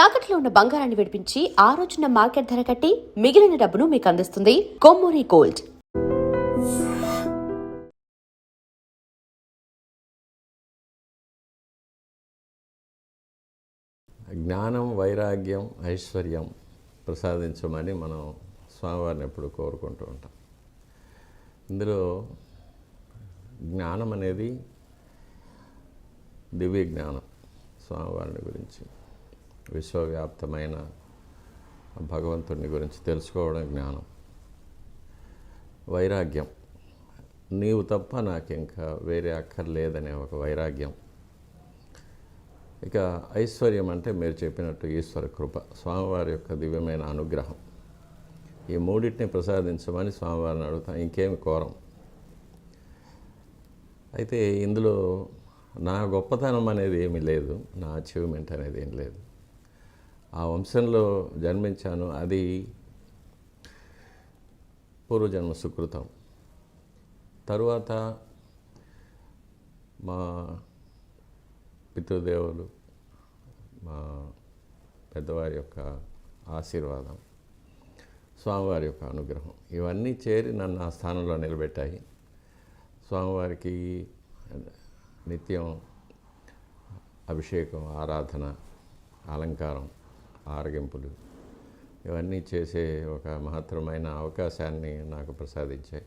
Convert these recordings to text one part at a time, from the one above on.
తాకట్లో ఉన్న బంగారాన్ని విడిపించి ఆ రోజున మార్కెట్ ధర కట్టి మిగిలిన డబ్బును మీకు అందిస్తుంది కొమ్మూరి గోల్డ్. జ్ఞానం, వైరాగ్యం, ఐశ్వర్యం ప్రసాదించమని మనం స్వామివారిని ఎప్పుడు కోరుకుంటూ ఉంటాం. ఇందులో జ్ఞానం అనేది దివ్య జ్ఞానం, స్వామివారిని గురించి, విశ్వవ్యాప్తమైన భగవంతుని గురించి తెలుసుకోవడం జ్ఞానం. వైరాగ్యం, నీవు తప్ప నాకు ఇంకా వేరే అక్కర్లేదనే ఒక వైరాగ్యం. ఇక ఐశ్వర్యం అంటే మీరు చెప్పినట్టు ఈశ్వర కృప, స్వామివారి యొక్క దివ్యమైన అనుగ్రహం. ఈ మూడింటిని ప్రసాదించమని స్వామివారిని అడుగుతాం, ఇంకేమి కోరం. అయితే ఇందులో నా గొప్పతనం అనేది ఏమీ లేదు, నా అచీవ్మెంట్ అనేది ఏం లేదు. ఆ వంశంలో జన్మించాను, అది పూర్వజన్మ సుకృతం. తరువాత మా పితృదేవులు, మా పెద్దవారి యొక్క ఆశీర్వాదం, స్వామివారి యొక్క అనుగ్రహం, ఇవన్నీ చేరి నన్ను ఆ స్థానంలో నిలబెట్టాయి. స్వామివారికి నిత్యం అభిషేకం, ఆరాధన, అలంకారం, ఆరగింపులు ఇవన్నీ చేసే ఒక మహత్తరమైన అవకాశాన్ని నాకు ప్రసాదించాయి.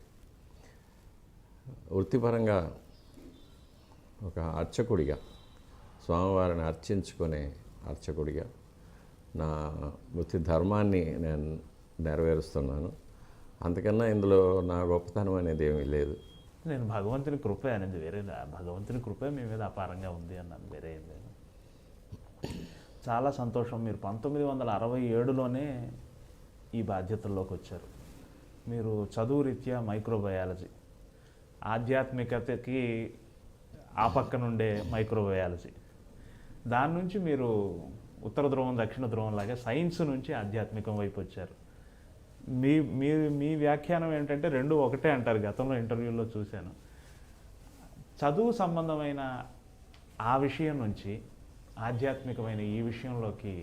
వృత్తిపరంగా ఒక అర్చకుడిగా, స్వామివారిని అర్చించుకునే అర్చకుడిగా నా వృత్తి ధర్మాన్ని నేను నెరవేరుస్తున్నాను. అంతకన్నా ఇందులో నా గొప్పతనం అనేది ఏమీ లేదు. నేను భగవంతుని కృపే అనేది వేరే, భగవంతుని కృపే మీ మీద అపారంగా ఉంది అన్నాను, వేరే ఏం లేదు. చాలా సంతోషం. మీరు 1967లోనే ఈ బాధ్యతల్లోకి వచ్చారు. మీరు చదువు రీత్యా మైక్రోబయాలజీ, ఆధ్యాత్మికతకి ఆ పక్క నుండే మైక్రోబయాలజీ, దాని నుంచి మీరు ఉత్తర ధ్రువం దక్షిణ ధ్రువం లాగా సైన్స్ నుంచి ఆధ్యాత్మికం వైపు వచ్చారు. మీ వ్యాఖ్యానం ఏంటంటే రెండు ఒకటే అంటారు, గతంలో ఇంటర్వ్యూలో చూశాను. చదువు సంబంధమైన ఆ విషయం నుంచి ఆధ్యాత్మికమైన ఈ విషయంలోకి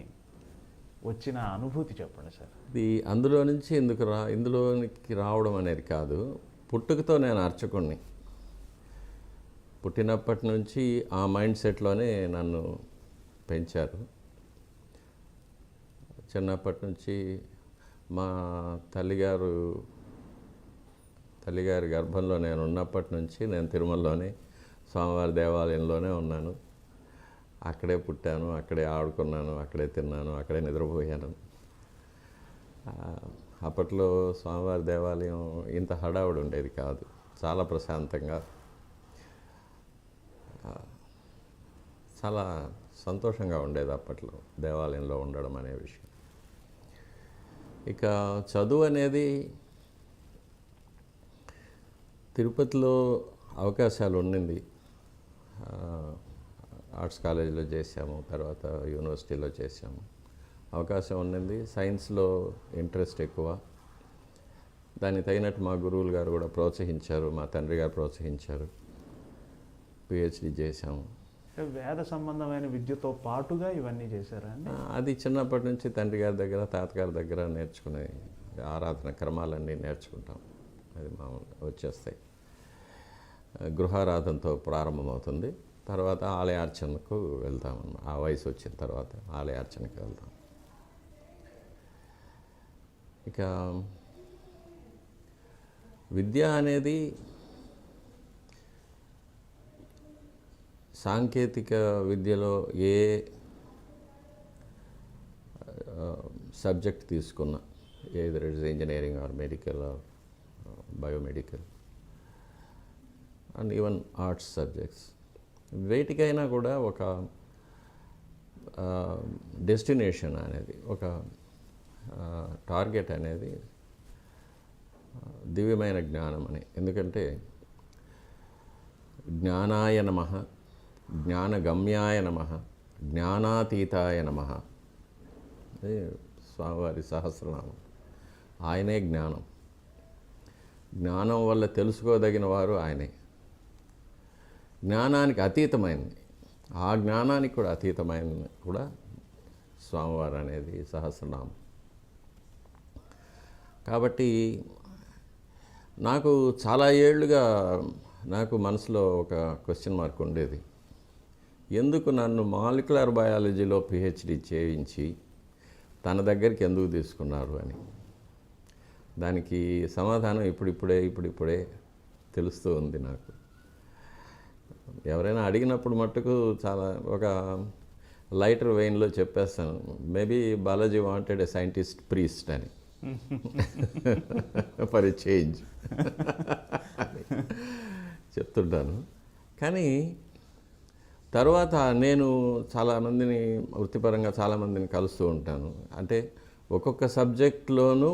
వచ్చిన అనుభూతి చెప్పండి సార్. ఇది అందులో నుంచి ఇందులోనికి రావడం అనేది కాదు, పుట్టుకతో నేను అర్చకుణ్ణి. పుట్టినప్పటి నుంచి ఆ మైండ్ సెట్లోనే నన్ను పెంచారు. చిన్నప్పటి నుంచి మా తల్లిగారి గర్భంలో నేను ఉన్నప్పటి నుంచి నేను తిరుమలలోనే, స్వామివారి దేవాలయంలోనే ఉన్నాను. అక్కడే పుట్టాను, అక్కడే ఆడుకున్నాను, అక్కడే తిన్నాను, అక్కడే నిద్రపోయాను. అప్పట్లో స్వామివారి దేవాలయం ఇంత హడావుడి ఉండేది కాదు, చాలా ప్రశాంతంగా, చాలా సంతోషంగా ఉండేది అప్పట్లో దేవాలయంలో ఉండడం అనే విషయం. ఇక చదువు అనేది తిరుపతిలో అవకాశాలు ఉండింది. ఆర్ట్స్ కాలేజీలో చేసాము, తర్వాత యూనివర్సిటీలో చేసాము, అవకాశం ఉండింది. సైన్స్లో ఇంట్రెస్ట్ ఎక్కువ, దానికి తగినట్టు మా గురువులు గారు కూడా ప్రోత్సహించారు, మా తండ్రి గారు ప్రోత్సహించారు. పిహెచ్డి చేశాము. వేద సంబంధమైన విద్యతో పాటుగా ఇవన్నీ చేశారా అండి? అది చిన్నప్పటి నుంచి తండ్రి గారి దగ్గర, తాతగారి దగ్గర నేర్చుకునే ఆరాధన క్రమాలన్నీ నేర్చుకుంటాం, అది మామూలుగా వచ్చేస్తాయి. గృహారాధనతో ప్రారంభమవుతుంది, తర్వాత ఆలయార్చనకు వెళ్తాం. ఆ వయసు వచ్చిన తర్వాత ఆలయార్చనకు వెళ్తాం. ఇక విద్య అనేది సాంకేతిక విద్యలో ఏ సబ్జెక్ట్ తీసుకున్నా, either it's engineering or medical or biomedical and even arts subjects, వేటికైనా కూడా ఒక డెస్టినేషన్ అనేది, ఒక టార్గెట్ అనేది దివ్యమైన జ్ఞానం అని. ఎందుకంటే జ్ఞానాయ నమః, జ్ఞానగమ్యాయ నమః, జ్ఞానాతీతాయ నమః, స్వామివారి సహస్రనామం. ఆయనే జ్ఞానం. జ్ఞానం వల్ల తెలుసుకోదగిన వారు ఆయనే. జ్ఞానానికి అతీతమైనది, ఆ జ్ఞానానికి కూడా అతీతమైనది కూడా స్వామివారు అనేది సహస్రనామం. కాబట్టి నాకు చాలా ఏళ్ళుగా నాకు మనసులో ఒక క్వశ్చన్ మార్క్ ఉండేది. ఎందుకు నన్ను మాలిక్యులర్ బయాలజీలో పిహెచ్డి చేయించి తన దగ్గరికి ఎందుకు తీసుకున్నారు అని. దానికి సమాధానం ఇప్పుడిప్పుడే తెలుస్తూ ఉంది నాకు. ఎవరైనా అడిగినప్పుడు మట్టుకు చాలా ఒక లైటర్ వెయిన్లో చెప్పేస్తాను, maybe Balaji wanted a scientist priest అని ఫర్ ఎ చేంజ్ చెప్తుంటాను. కానీ తర్వాత నేను చాలామందిని వృత్తిపరంగా చాలామందిని కలుస్తూ ఉంటాను. అంటే ఒక్కొక్క సబ్జెక్ట్లోనూ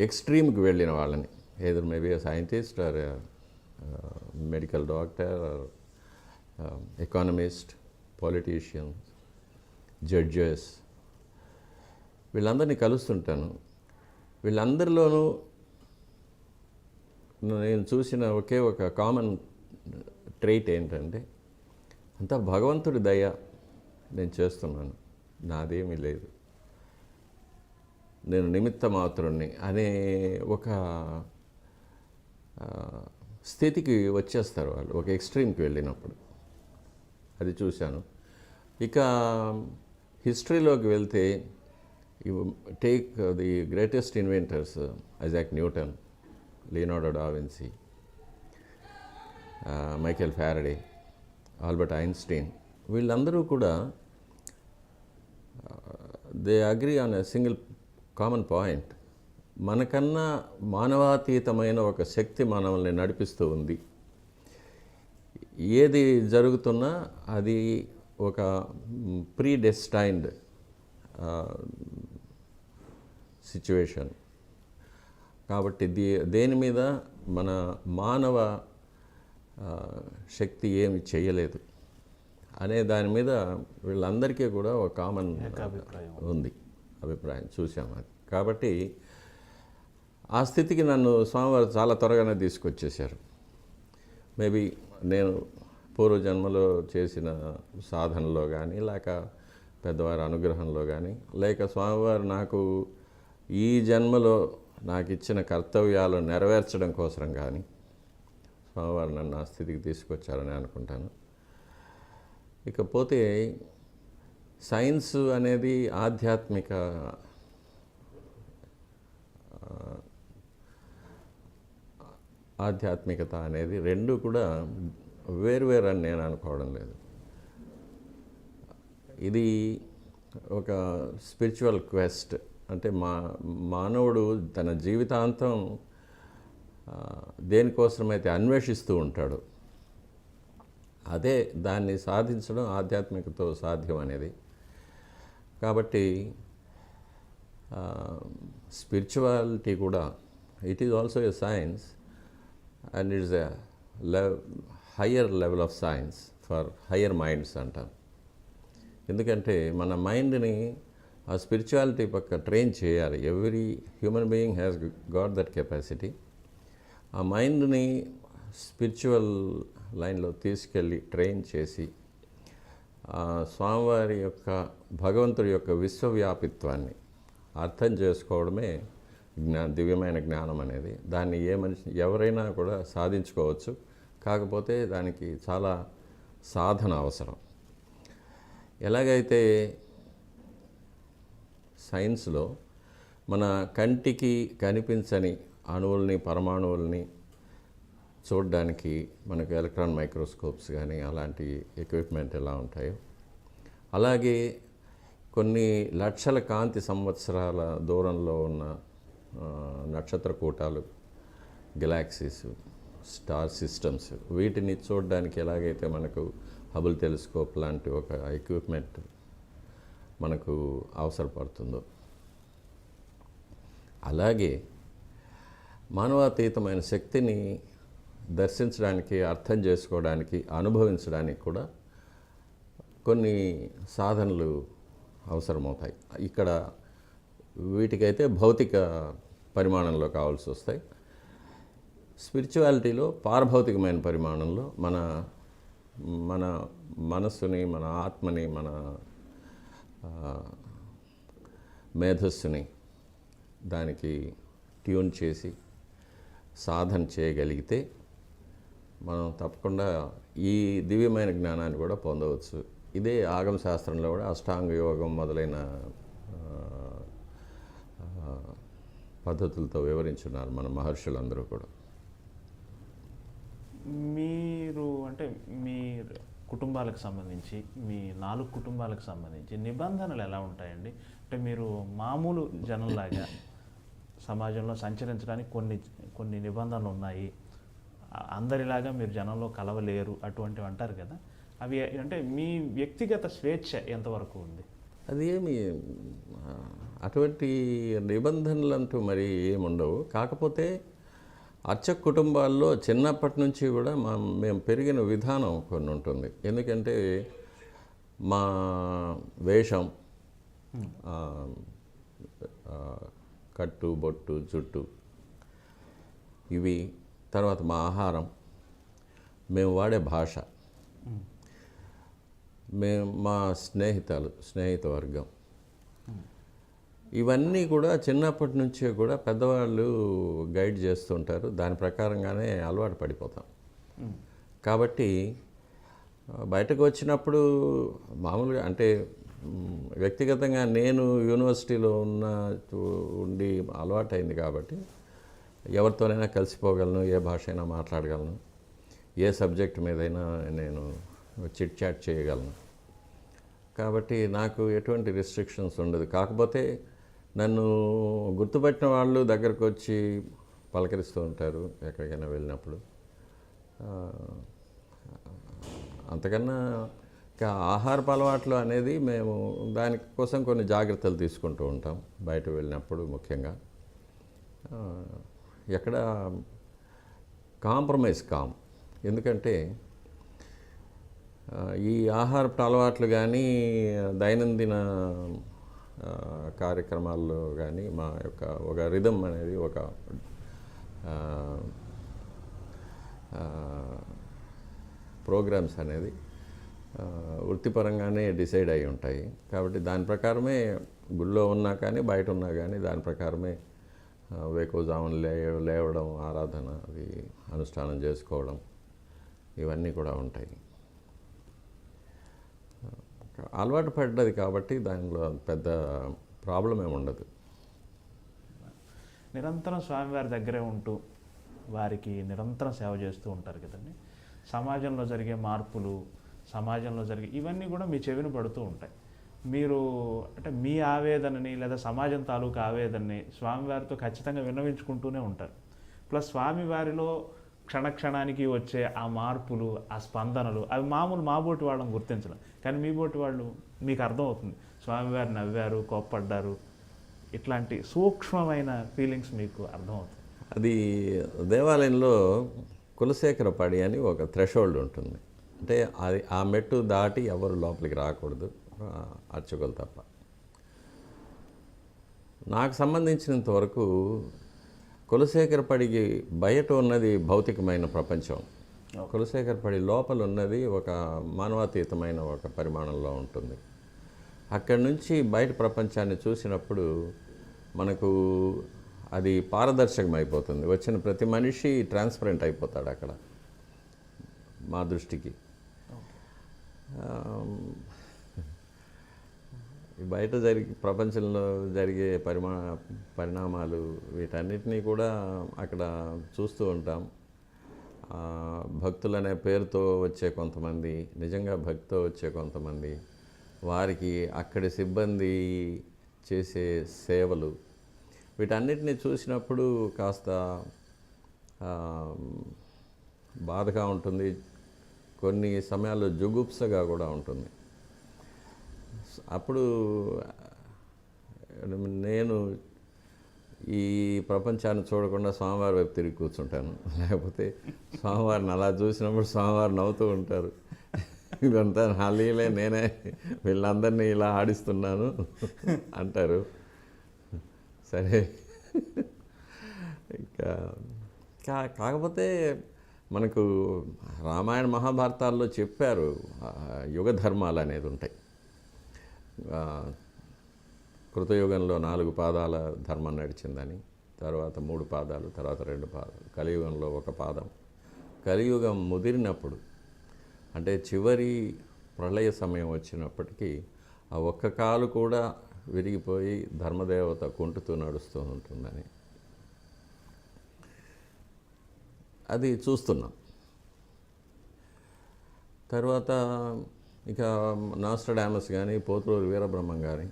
ఎక్స్ట్రీమ్కి వెళ్ళిన వాళ్ళని, ఏదో maybe scientist or medical doctor or economist, politicians, judges, వీళ్ళందరినీ కలుస్తుంటాను. వీళ్ళందరిలోనూ నేను చూసిన ఒకే ఒక కామన్ ట్రైట్ ఏంటంటే, అంతా భగవంతుడి దయ నేను చేస్తున్నాను, నాదేమీ లేదు, నేను నిమిత్త మాత్రుణ్ణి అనే ఒక స్థితికి వచ్చేస్తారు వాళ్ళు, ఒక ఎక్స్ట్రీమ్కి వెళ్ళినప్పుడు. అది చూశాను. ఇక హిస్టరీలోకి వెళ్తే take the greatest inventors, Isaac Newton, Leonardo da Vinci, Michael Faraday, Albert Einstein, వీళ్ళందరూ కూడా they agree on a single common point. మనకన్నా మానవాతీతమైన ఒక శక్తి మనల్ని నడిపిస్తూ ఉంది. ఏది జరుగుతున్నా అది ఒక ప్రీడెస్టైన్డ్ సిచ్యువేషన్. కాబట్టి దేని మీద మన మానవ శక్తి ఏమి చేయలేదు అనే దాని మీద వీళ్ళందరికీ కూడా ఒక కామన్ ఉంది అభిప్రాయం, చూసాం అది. కాబట్టి ఆ స్థితికి నన్ను స్వామివారు చాలా త్వరగానే తీసుకొచ్చేశారు. మేబీ నేను పూర్వజన్మలో చేసిన సాధనలో కానీ, లేక పెద్దవారి అనుగ్రహంలో కానీ, లేక స్వామివారు నాకు ఈ జన్మలో నాకు ఇచ్చిన కర్తవ్యాలు నెరవేర్చడం కోసం కానీ స్వామివారు నన్ను ఆ స్థితికి తీసుకొచ్చారని అనుకుంటాను. ఇకపోతే సైన్స్ అనేది ఆధ్యాత్మికత అనేది రెండు కూడా వేరువేరు అని నేను అనుకోవడం లేదు. ఇది ఒక స్పిరిచువల్ క్వెస్ట్. అంటే మానవుడు తన జీవితాంతం దేనికోసమైతే అన్వేషిస్తూ ఉంటాడు, అదే దాన్ని సాధించడం ఆధ్యాత్మికతో సాధ్యం అనేది. కాబట్టి స్పిరిచువాలిటీ కూడా it is also a science and it's a higher level of science for higher minds అంటాం. ఎందుకంటే మన మైండ్ని ఆ స్పిరిచువాలిటీ పక్క ట్రైన్ చేయాలి. Every human being has got that capacity. ఆ మైండ్ని స్పిరిచువల్ లైన్లో తీసుకెళ్ళి ట్రైన్ చేసి స్వామివారి యొక్క భగవంతుడి యొక్క విశ్వవ్యాపిత్వాన్ని అర్థం చేసుకోవడమే దివ్యమైన జ్ఞానం అనేది. దాన్ని ఏ మనిషి ఎవరైనా కూడా సాధించుకోవచ్చు. కాకపోతే దానికి చాలా సాధన అవసరం. ఎలాగైతే సైన్స్లో మన కంటికి కనిపించని అణువుల్ని, పరమాణువుల్ని చూడడానికి మనకు ఎలక్ట్రాన్ మైక్రోస్కోప్స్ కానీ అలాంటి ఎక్విప్మెంట్ ఎలా ఉంటాయో, అలాగే కొన్ని లక్షల కాంతి సంవత్సరాల దూరంలో ఉన్న నక్షత్ర కూటాలు, గెలాక్సీస్, స్టార్ సిస్టమ్స్, వీటిని చూడడానికి ఎలాగైతే మనకు హబుల్ టెలిస్కోప్ లాంటి ఒక ఎక్విప్మెంట్ మనకు అవసరపడుతుందో, అలాగే మానవాతీతమైన శక్తిని దర్శించడానికి, అర్థం చేసుకోవడానికి, అనుభవించడానికి కూడా కొన్ని సాధనలు అవసరమవుతాయి. ఇక్కడ వీటికైతే భౌతిక పరిమాణంలో కావాల్సి వస్తాయి. స్పిరిచువాలిటీలో పారభౌతికమైన పరిమాణంలో మన మనస్సుని, మన ఆత్మని, మన ఆ, మేధస్సుని దానికి ట్యూన్ చేసి సాధన చేయగలిగితే మనం తప్పకుండా ఈ దివ్యమైన జ్ఞానాన్ని కూడా పొందవచ్చు. ఇదే ఆగమ శాస్త్రంలో కూడా అష్టాంగ యోగం మొదలైన ఆ, ఆ, పద్ధతులతో వివరించున్నారు మన మహర్షులందరూ కూడా. మీరు అంటే మీ కుటుంబాలకు సంబంధించి మీ 4 కుటుంబాలకు సంబంధించి నిబంధనలు ఎలా ఉంటాయండి? అంటే మీరు మామూలు జనంలాగా సమాజంలో సంచరించడానికి కొన్ని నిబంధనలు ఉన్నాయి, అందరిలాగా మీరు జనంలో కలవలేరు అటువంటివి అంటారు కదా, అవి అంటే మీ వ్యక్తిగత స్వేచ్ఛ ఎంతవరకు ఉంది? అది ఏమి అటువంటి నిబంధనలు అంటూ మరి ఏముండవు. కాకపోతే అర్చక కుటుంబాల్లో చిన్నప్పటి నుంచి కూడా మేము పెరిగిన విధానం కొన్ని ఉంటుంది. ఎందుకంటే మా వేషం, కట్టు బొట్టు జుట్టు, ఇవి, తర్వాత మా ఆహారం, మేము వాడే భాష, మా స్నేహిత వర్గం, ఇవన్నీ కూడా చిన్నప్పటి నుంచే కూడా పెద్దవాళ్ళు గైడ్ చేస్తుంటారు. దాని ప్రకారంగానే అలవాటు పడిపోతాం. కాబట్టి బయటకు వచ్చినప్పుడు మామూలుగా అంటే వ్యక్తిగతంగా నేను యూనివర్సిటీలో ఉండి అలవాటైంది కాబట్టి ఎవరితోనైనా కలిసిపోగలను, ఏ భాష అయినా మాట్లాడగలను, ఏ సబ్జెక్ట్ మీదైనా నేను చిట్ చాట్ చేయగలను. కాబట్టి నాకు ఎటువంటి రిస్ట్రిక్షన్స్ ఉండదు. కాకపోతే నన్ను గుర్తుపట్టిన వాళ్ళు దగ్గరకు వచ్చి పలకరిస్తూ ఉంటారు ఎక్కడికైనా వెళ్ళినప్పుడు. అంతకన్నా ఆహారపు అలవాట్లు అనేది మేము దానికోసం కొన్ని జాగ్రత్తలు తీసుకుంటూ ఉంటాం బయట వెళ్ళినప్పుడు. ముఖ్యంగా ఎక్కడ కాంప్రమైజ్ కాం. ఎందుకంటే ఈ ఆహారపు అలవాట్లు కానీ దైనందిన కార్యక్రమాల్లో కానీ మా యొక్క ఒక రిథమ్ అనేది ఒక ప్రోగ్రామ్స్ అనేది వృత్తిపరంగానే డిసైడ్ అయి ఉంటాయి. కాబట్టి దాని ప్రకారమే గుళ్ళో ఉన్నా కానీ బయట ఉన్నా కానీ దాని ప్రకారమే వేకువజామున లేవడం, ఆరాధన, అది అనుష్ఠానం చేసుకోవడం, ఇవన్నీ కూడా ఉంటాయి. అలవాటు పడ్డది కాబట్టి దానిలో పెద్ద ప్రాబ్లం ఏమి ఉండదు. నిరంతరం స్వామివారి దగ్గరే ఉంటూ వారికి నిరంతరం సేవ చేస్తూ ఉంటారు కదండి. సమాజంలో జరిగే మార్పులు, సమాజంలో జరిగే ఇవన్నీ కూడా మీ చెవిన పడుతూ ఉంటాయి. మీరు అంటే మీ ఆవేదనని లేదా సమాజం తాలూకు ఆవేదనని స్వామివారితో ఖచ్చితంగా విన్నవించుకుంటూనే ఉంటారు. ప్లస్ స్వామివారిలో క్షణక్షణానికి వచ్చే ఆ మార్పులు, ఆ స్పందనలు, అవి మామూలు మా బోటి వాళ్ళని గుర్తించడం. కానీ మీ బోటి వాళ్ళు మీకు అర్థమవుతుంది, స్వామివారు నవ్వారు, కోప్పడ్డారు, ఇట్లాంటి సూక్ష్మమైన ఫీలింగ్స్ మీకు అర్థమవుతుంది. అది దేవాలయంలో కులశేఖర పడి అని ఒక థ్రెషోల్డ్ ఉంటుంది. అంటే అది ఆ మెట్టు దాటి ఎవరు లోపలికి రాకూడదు, అర్చకులు తప్ప. నాకు సంబంధించినంత వరకు కులశేఖర పడికి బయట ఉన్నది భౌతికమైన ప్రపంచం, కులశేఖర పడి లోపల ఉన్నది ఒక మానవాతీతమైన ఒక పరిమాణంలో ఉంటుంది. అక్కడి నుంచి బయట ప్రపంచాన్ని చూసినప్పుడు మనకు అది పారదర్శకం అయిపోతుంది. వచ్చిన ప్రతి మనిషి ట్రాన్స్పరెంట్ అయిపోతాడు అక్కడ మా దృష్టికి. బయట ప్రపంచంలో జరిగే పరిణామాలు వీటన్నిటినీ కూడా అక్కడ చూస్తూ ఉంటాం. భక్తులనే పేరుతో వచ్చే కొంతమంది, నిజంగా భక్తితో వచ్చే కొంతమంది, వారికి అక్కడి సిబ్బంది చేసే సేవలు, వీటన్నిటిని చూసినప్పుడు కాస్త బాధగా ఉంటుంది, కొన్ని సమయాల్లో జుగుప్సగా కూడా ఉంటుంది. అప్పుడు నేను ఈ ప్రపంచాన్ని చూడకుండా స్వామివారి వైపు తిరిగి కూర్చుంటాను. లేకపోతే స్వామివారిని అలా చూసినప్పుడు స్వామివారు నవ్వుతూ ఉంటారు, ఇదంతా నా లీలే, నేనే వీళ్ళందరినీ ఇలా ఆడిస్తున్నాను అంటారు. సరే, ఇంకా కాకపోతే మనకు రామాయణ మహాభారతాల్లో చెప్పారు యుగ ధర్మాలు అనేది ఉంటాయి. ఆ, కృతయుగంలో 4 పాదాల ధర్మం నడిచిందని, తర్వాత 3 పాదాలు, తర్వాత 2 పాదాలు, కలియుగంలో 1 పాదం. కలియుగం ముదిరినప్పుడు అంటే చివరి ప్రళయ సమయం వచ్చినప్పటికీ ఆ ఒక్క కాలు కూడా విరిగిపోయి ధర్మదేవత కుంటుతూ నడుస్తూ ఉంటుందని అది చూస్తున్నాం. తర్వాత ఇక నాస్ట్రడామస్ కానీ, పోతులూరి వీరబ్రహ్మం కానీ,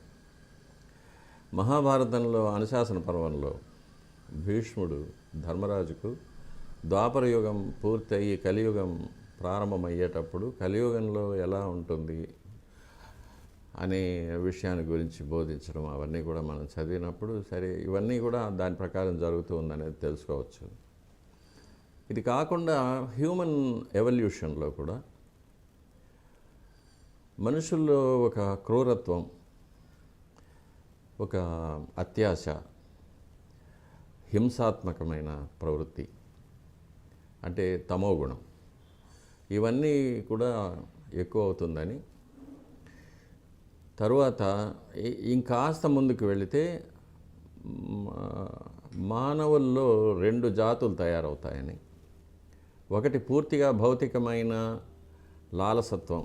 మహాభారతంలో అనుశాసన పర్వంలో భీష్ముడు ధర్మరాజుకు ద్వాపర యుగం పూర్తయి కలియుగం ప్రారంభమయ్యేటప్పుడు కలియుగంలో ఎలా ఉంటుంది అనే విషయాన్ని గురించి బోధించడం, అవన్నీ కూడా మనం చదివినప్పుడు సరే ఇవన్నీ కూడా దాని ప్రకారం జరుగుతూ ఉందనేది తెలుసుకోవచ్చు. ఇది కాకుండా హ్యూమన్ ఎవల్యూషన్లో కూడా మనుషుల్లో ఒక క్రూరత్వం, ఒక అత్యాశ, హింసాత్మకమైన ప్రవృత్తి అంటే తమోగుణం, ఇవన్నీ కూడా ఎక్కువ అవుతుందని, తరువాత ఇంకాస్త ముందుకు వెళితే మానవుల్లో 2 జాతులు తయారవుతాయని, ఒకటి పూర్తిగా భౌతికమైన లాలసత్వం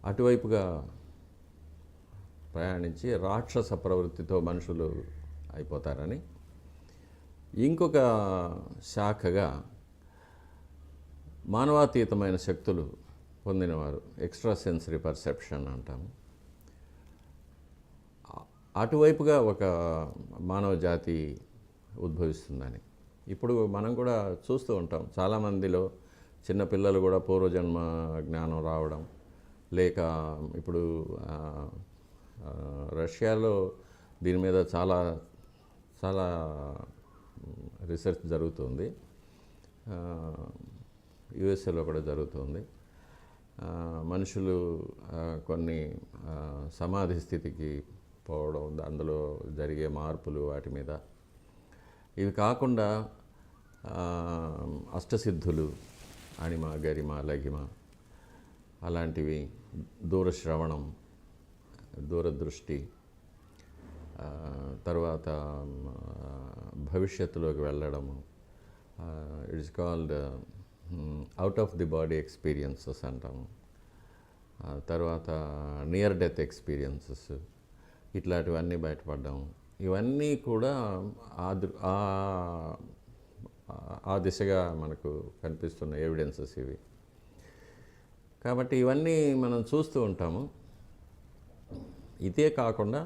అటువైపుగా ప్రయాణించి రాక్షస ప్రవృత్తితో మనుషులు అయిపోతారని, ఇంకొక శాఖగా మానవాతీతమైన శక్తులు పొందినవారు, ఎక్స్ట్రా సెన్సరీ పర్సెప్షన్ అంటాము, అటువైపుగా ఒక మానవ జాతి ఉద్భవిస్తుందని ఇప్పుడు మనం కూడా చూస్తూ ఉంటాం. చాలామందిలో చిన్నపిల్లలు కూడా పూర్వజన్మ జ్ఞానం రావడం, లేక ఇప్పుడు రష్యాలో దీని మీద చాలా చాలా రీసెర్చ్ జరుగుతుంది, యుఎస్ఏలో కూడా జరుగుతుంది. మనుషులు కొన్ని సమాధి స్థితికి పోవడం, అందులో జరిగే మార్పులు, వాటి మీద. ఇవి కాకుండా అష్టసిద్ధులు, అణిమ, గరిమ, లఘిమ అలాంటివి, దూరశ్రవణం, దూరదృష్టి, తర్వాత భవిష్యత్తులోకి వెళ్ళడము, it's called out of the body experiences అంటాము, తర్వాత నియర్ డెత్ ఎక్స్పీరియన్సెస్, ఇట్లాంటివన్నీ బయటపడ్డాము. ఇవన్నీ కూడా ఆ దిశగా మనకు కనిపిస్తున్న ఎవిడెన్సెస్ ఇవి. కాబట్టి ఇవన్నీ మనం చూస్తూ ఉంటాము. ఇదే కాకుండా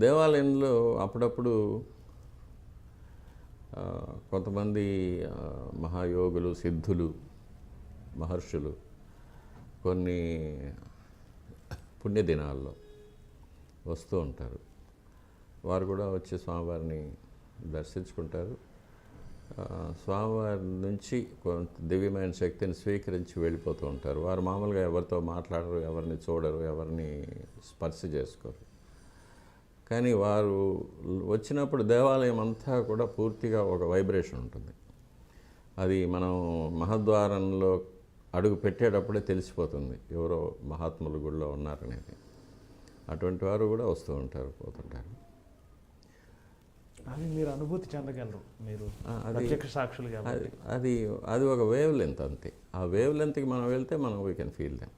దేవాలయంలో అప్పుడప్పుడు కొంతమంది మహాయోగులు, సిద్ధులు, మహర్షులు కొన్ని పుణ్యదినాల్లో వస్తూ ఉంటారు. వారు కూడా వచ్చి స్వామివారిని దర్శించుకుంటారు. స్వామివారి నుంచి కొంత దివ్యమైన శక్తిని స్వీకరించి వెళ్ళిపోతూ ఉంటారు. వారు మామూలుగా ఎవరితో మాట్లాడరు, ఎవరిని చూడరు, ఎవరిని స్పర్శ చేసుకోరు. కానీ వారు వచ్చినప్పుడు దేవాలయం అంతా కూడా పూర్తిగా ఒక వైబ్రేషన్ ఉంటుంది. అది మనం మహద్వారంలో అడుగు పెట్టేటప్పుడే తెలిసిపోతుంది ఎవరో మహాత్ములు గుడిలో ఉన్నారనేది. అటువంటి వారు కూడా వస్తూ ఉంటారు, పోతుంటారు. అది మీరు అనుభూతి చెందగలరు, మీరు ప్రత్యక్ష సాక్షులు కాబట్టి. అది ఒక వేవ్ లెంత్ అంతే. ఆ వేవ్ లెంత్కి మనం వెళ్తే మనం వీ కెన్ ఫీల్ దెమ్.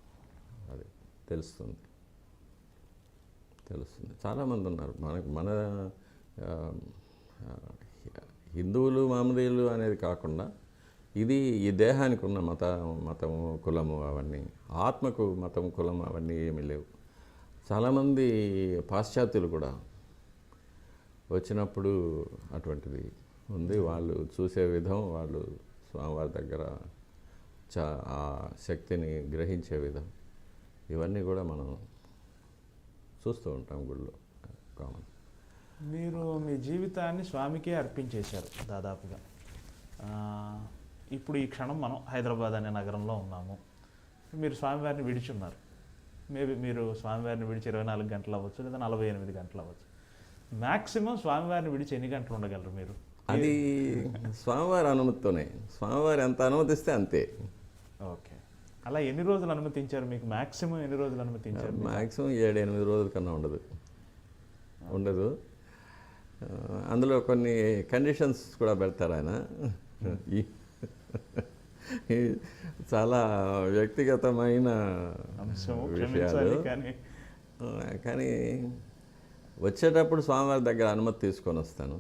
అది తెలుస్తుంది. చాలామంది ఉన్నారు మన హిందువులు, మహమ్మదీయులు అనేది కాకుండా ఇది ఈ దేహానికి ఉన్న మతము, కులము అవన్నీ, ఆత్మకు మతం, కులం అవన్నీ ఏమీ లేవు. చాలామంది పాశ్చాత్యులు కూడా వచ్చినప్పుడు అటువంటిది ఉంది. వాళ్ళు చూసే విధం, వాళ్ళు స్వామివారి దగ్గర ఆ శక్తిని గ్రహించే విధం, ఇవన్నీ కూడా మనం చూస్తూ ఉంటాం గుళ్ళో కామన్. మీరు మీ జీవితాన్ని స్వామికే అర్పించేశారు దాదాపుగా. ఇప్పుడు ఈ క్షణం మనం హైదరాబాద్ అనే నగరంలో ఉన్నాము. మీరు స్వామివారిని విడిచున్నారు. మేబీ మీరు స్వామివారిని విడిచి 24 గంటలు అవ్వచ్చు, లేదా 48 గంటలు అవ్వచ్చు. మ్యాక్సిమం స్వామివారిని విడిచి ఎన్ని గంటలు ఉండగలరు మీరు? అది స్వామివారి అనుమతితోనే. స్వామివారి ఎంత అనుమతిస్తే అంతే. ఓకే. అలా ఎన్ని రోజులు అనుమతించారు మీకు? మ్యాక్సిమం ఎన్ని రోజులు అనుమతించారు? మ్యాక్సిమం 7-8 రోజుల కన్నా ఉండదు. అందులో కొన్ని కండిషన్స్ కూడా పెడతారు ఆయన. ఈ చాలా వ్యక్తిగతమైన అంశము, విషయాలు. కానీ వచ్చేటప్పుడు స్వామివారి దగ్గర అనుమతి తీసుకొని వస్తాను.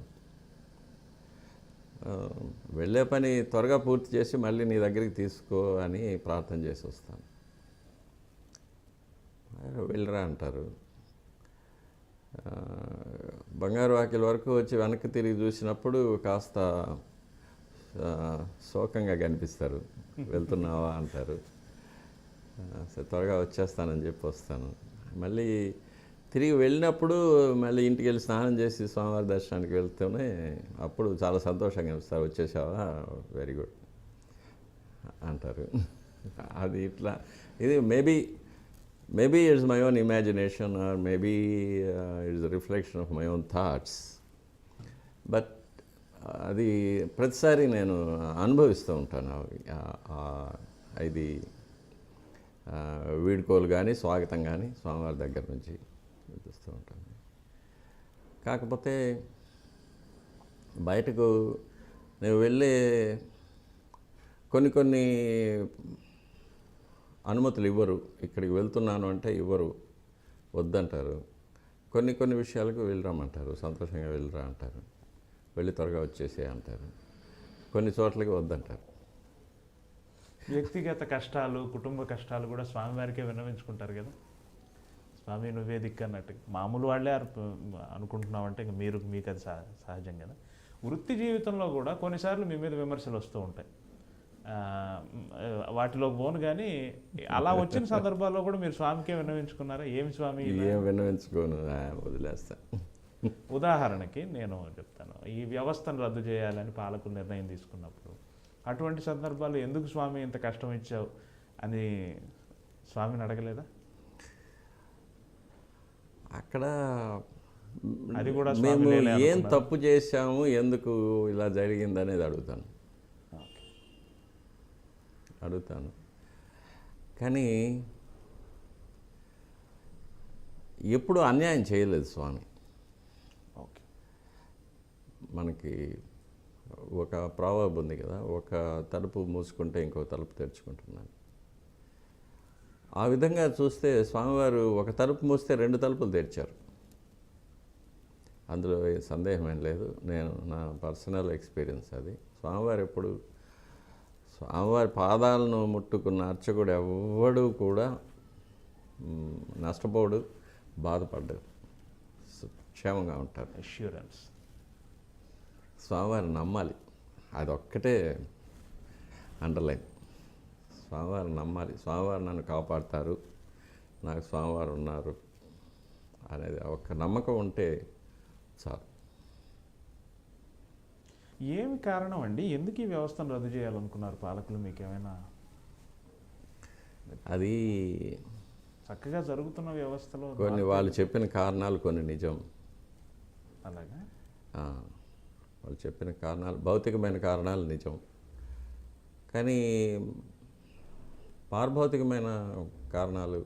వెళ్ళే పని త్వరగా పూర్తి చేసి మళ్ళీ నీ దగ్గరికి తీసుకో అని ప్రార్థన చేసి వస్తాను. వెళ్ళరా అంటారు. బంగారు వాకిల వరకు వచ్చి వెనక్కి తిరిగి చూసినప్పుడు కాస్త శోకంగా కనిపిస్తారు. వెళ్తున్నావా అంటారు. సరే త్వరగా వచ్చేస్తానని చెప్పి వస్తాను. మళ్ళీ తిరిగి వెళ్ళినప్పుడు మళ్ళీ ఇంటికి వెళ్ళి స్నానం చేసి స్వామివారి దర్శనానికి వెళ్తూనే అప్పుడు చాలా సంతోషంగా అనిపిస్తారు. వచ్చేసావా, వెరీ గుడ్ అంటారు. అది ఇట్లా ఇది maybe it's my own imagination or maybe it's reflection of my own thoughts. But అది ప్రతిసారి నేను అనుభవిస్తూ ఉంటాను. ఇది వీడ్కోలు కానీ స్వాగతం కానీ స్వామివారి దగ్గర నుంచి చూస్తూ ఉంటాను. కాకపోతే బయటకు నేను వెళ్ళే కొన్ని అనుమతులు ఇవ్వరు. ఇక్కడికి వెళ్తున్నాను అంటే ఇవ్వరు, వద్దంటారు. కొన్ని విషయాలకు వెళ్ళరామంటారు, సంతోషంగా వెళ్ళరా అంటారు, వెళ్ళి త్వరగా వచ్చేసే అంటారు. కొన్ని చోట్లకి వద్దంటారు. వ్యక్తిగత కష్టాలు, కుటుంబ కష్టాలు కూడా స్వామివారికే విన్నవించుకుంటారు కదా. స్వామి నువ్వే దిక్కు అన్నట్టు మామూలు వాళ్ళే అనుకుంటున్నామంటే ఇంక మీకు అది సహజం కదా. వృత్తి జీవితంలో కూడా కొన్నిసార్లు మీ మీద విమర్శలు వస్తూ ఉంటాయి. వాటిలోకి పోను కానీ అలా వచ్చిన సందర్భాల్లో కూడా మీరు స్వామికే విన్నవించుకున్నారా? ఏమి స్వామి? ఏం విన్నవించుకోను, వదిలేస్తా. ఉదాహరణకి నేను చెప్తాను, ఈ వ్యవస్థను రద్దు చేయాలని పాలకులు నిర్ణయం తీసుకున్నప్పుడు అటువంటి సందర్భాలు ఎందుకు స్వామి ఇంత కష్టం ఇచ్చావు అని స్వామిని అడగలేదా? అక్కడ అది కూడా మేము ఏం తప్పు చేశాము, ఎందుకు ఇలా జరిగింది అనేది అడుగుతాను. కానీ ఎప్పుడు అన్యాయం చేయలేదు స్వామి. ఓకే, మనకి ఒక ప్రావర్బ్ ఉంది కదా, ఒక తలుపు మూసుకుంటే ఇంకో తలుపు తెరుచుకుంటున్నాను. ఆ విధంగా చూస్తే స్వామివారు ఒక తలుపు మూస్తే 2 తలుపులు తెరిచారు. అందులో సందేహమేం లేదు. నా పర్సనల్ ఎక్స్పీరియన్స్ అది. స్వామివారి పాదాలను ముట్టుకున్న అర్చకుడు ఎవ్వడు కూడా నష్టపోడు, బాధపడ్డాడు, క్షేమంగా ఉంటారు. అష్యూరెన్స్. స్వామివారిని నమ్మాలి, అదొక్కటే అండర్లైన్. స్వామివారిని నమ్మాలి, స్వామివారు నన్ను కాపాడుతారు, నాకు స్వామివారు ఉన్నారు అనేది ఒక్క నమ్మకం ఉంటే చాలు. ఏమి కారణం అండి? ఎందుకు ఈ వ్యవస్థను రద్దు చేయాలనుకున్నారు పాలకులు? మీకేమైనా? అది చక్కగా జరుగుతున్న వ్యవస్థలో కొన్ని వాళ్ళు చెప్పిన కారణాలు కొన్ని నిజం. అలాగా వాళ్ళు చెప్పిన కారణాలు, భౌతికమైన కారణాలు నిజం. కానీ పారభౌతికమైన కారణాలు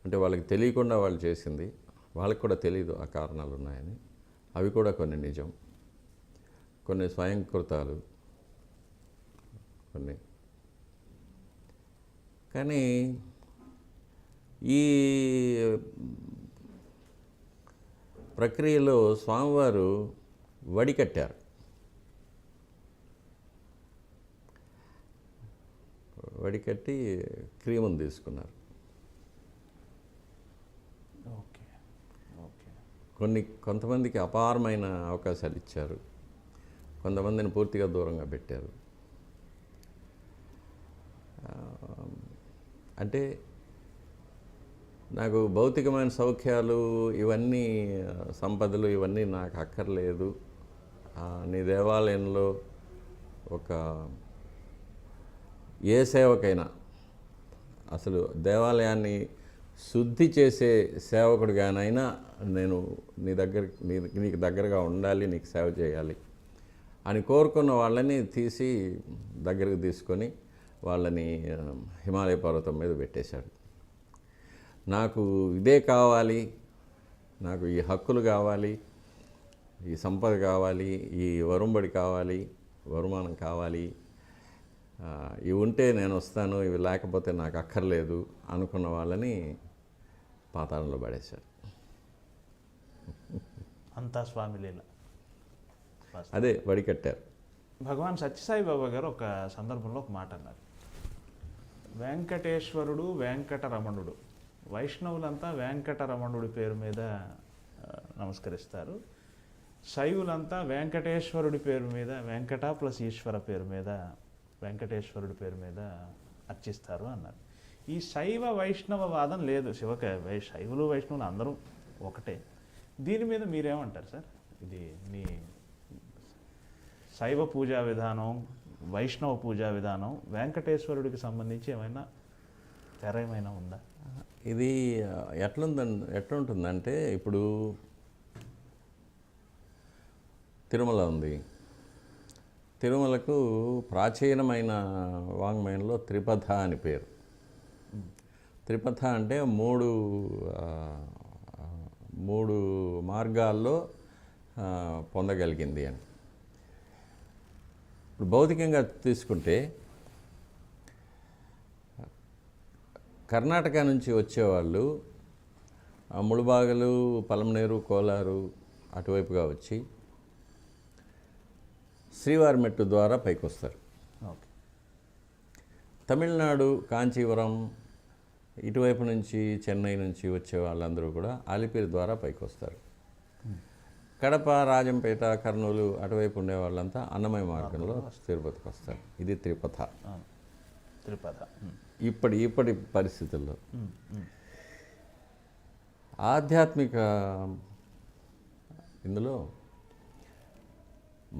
అంటే వాళ్ళకి తెలియకుండా వాళ్ళు చేసింది, వాళ్ళకి కూడా తెలియదు ఆ కారణాలు ఉన్నాయని, అవి కూడా కొన్ని నిజం. కొన్ని స్వయంకృతాలు కొన్ని. కానీ ఈ ప్రక్రియలో స్వామివారు వడికట్టారు. వడికట్టి క్రీమును తీసుకున్నారు. Okay okay. కొంతమందికి అపారమైన అవకాశాలు ఇచ్చారు, కొంతమందిని పూర్తిగా దూరంగా పెట్టారు. అంటే నాకు భౌతికమైన సౌఖ్యాలు ఇవన్నీ, సంపదలు ఇవన్నీ నాకు అక్కర్లేదు. నీ దేవాలయంలో ఒక ఏ సేవకైనా, అసలు దేవాలయాన్ని శుద్ధి చేసే సేవకుడిగానైనా నేను నీకు దగ్గరగా ఉండాలి, నీకు సేవ చేయాలి అని కోరుకున్న వాళ్ళని తీసి దగ్గరకు తీసుకొని వాళ్ళని హిమాలయ పర్వతం మీద పెట్టేశాడు. నాకు ఇదే కావాలి, నాకు ఈ హక్కులు కావాలి, ఈ సంపద కావాలి, ఈ వరుంబడి కావాలి, వరుమానం కావాలి, ఇవి ఉంటే నేను వస్తాను, ఇవి లేకపోతే నాకు అక్కర్లేదు అనుకున్న వాళ్ళని పాతాళంలో పడేశారు. అంతా స్వామి లీల. అదే వడికట్టారు. భగవాన్ సత్యసాయి బాబా గారు ఒక సందర్భంలో ఒక మాట అన్నారు, వెంకటేశ్వరుడు వెంకటరమణుడు, వైష్ణవులంతా వెంకటరమణుడి పేరు మీద నమస్కరిస్తారు, శైవులంతా వెంకటేశ్వరుడి పేరు మీద, వెంకట ప్లస్ ఈశ్వర పేరు మీద, వెంకటేశ్వరుడి పేరు మీద అర్చిస్తారు అన్నారు. ఈ శైవ వైష్ణవ వాదం లేదు, శైవులు వైష్ణవులు అందరూ ఒకటే. దీని మీద మీరేమంటారు సార్? ఇది మీ శైవ పూజా విధానం, వైష్ణవ పూజా విధానం, వెంకటేశ్వరుడికి సంబంధించి ఏమైనా తెర ఏమైనా ఉందా? ఇది ఎట్లుంటుందంటే, ఇప్పుడు తిరుమల ఉంది. తిరుమలకు ప్రాచీనమైన వాంగ్మయంలో త్రిపథ అని పేరు. త్రిపథ అంటే మూడు మార్గాల్లో పొందగలిగింది అని. ఇప్పుడు భౌతికంగా తీసుకుంటే కర్ణాటక నుంచి వచ్చేవాళ్ళు ముళబాగలు, పలమనేరు, కోలారు అటువైపుగా వచ్చి శ్రీవారిమెట్టు ద్వారా పైకి వస్తారు. ఓకే. తమిళనాడు కాంచీవరం ఇటువైపు నుంచి, చెన్నై నుంచి వచ్చే వాళ్ళందరూ కూడా అలిపిరి ద్వారా పైకి వస్తారు. కడప, రాజంపేట, కర్నూలు అటువైపు ఉండే వాళ్ళంతా అన్నమయ్య మార్గంలో తిరుపతికి వస్తారు. ఇది త్రిపథ. త్రిపథ ఇప్పటి పరిస్థితుల్లో ఆధ్యాత్మిక ఇందులో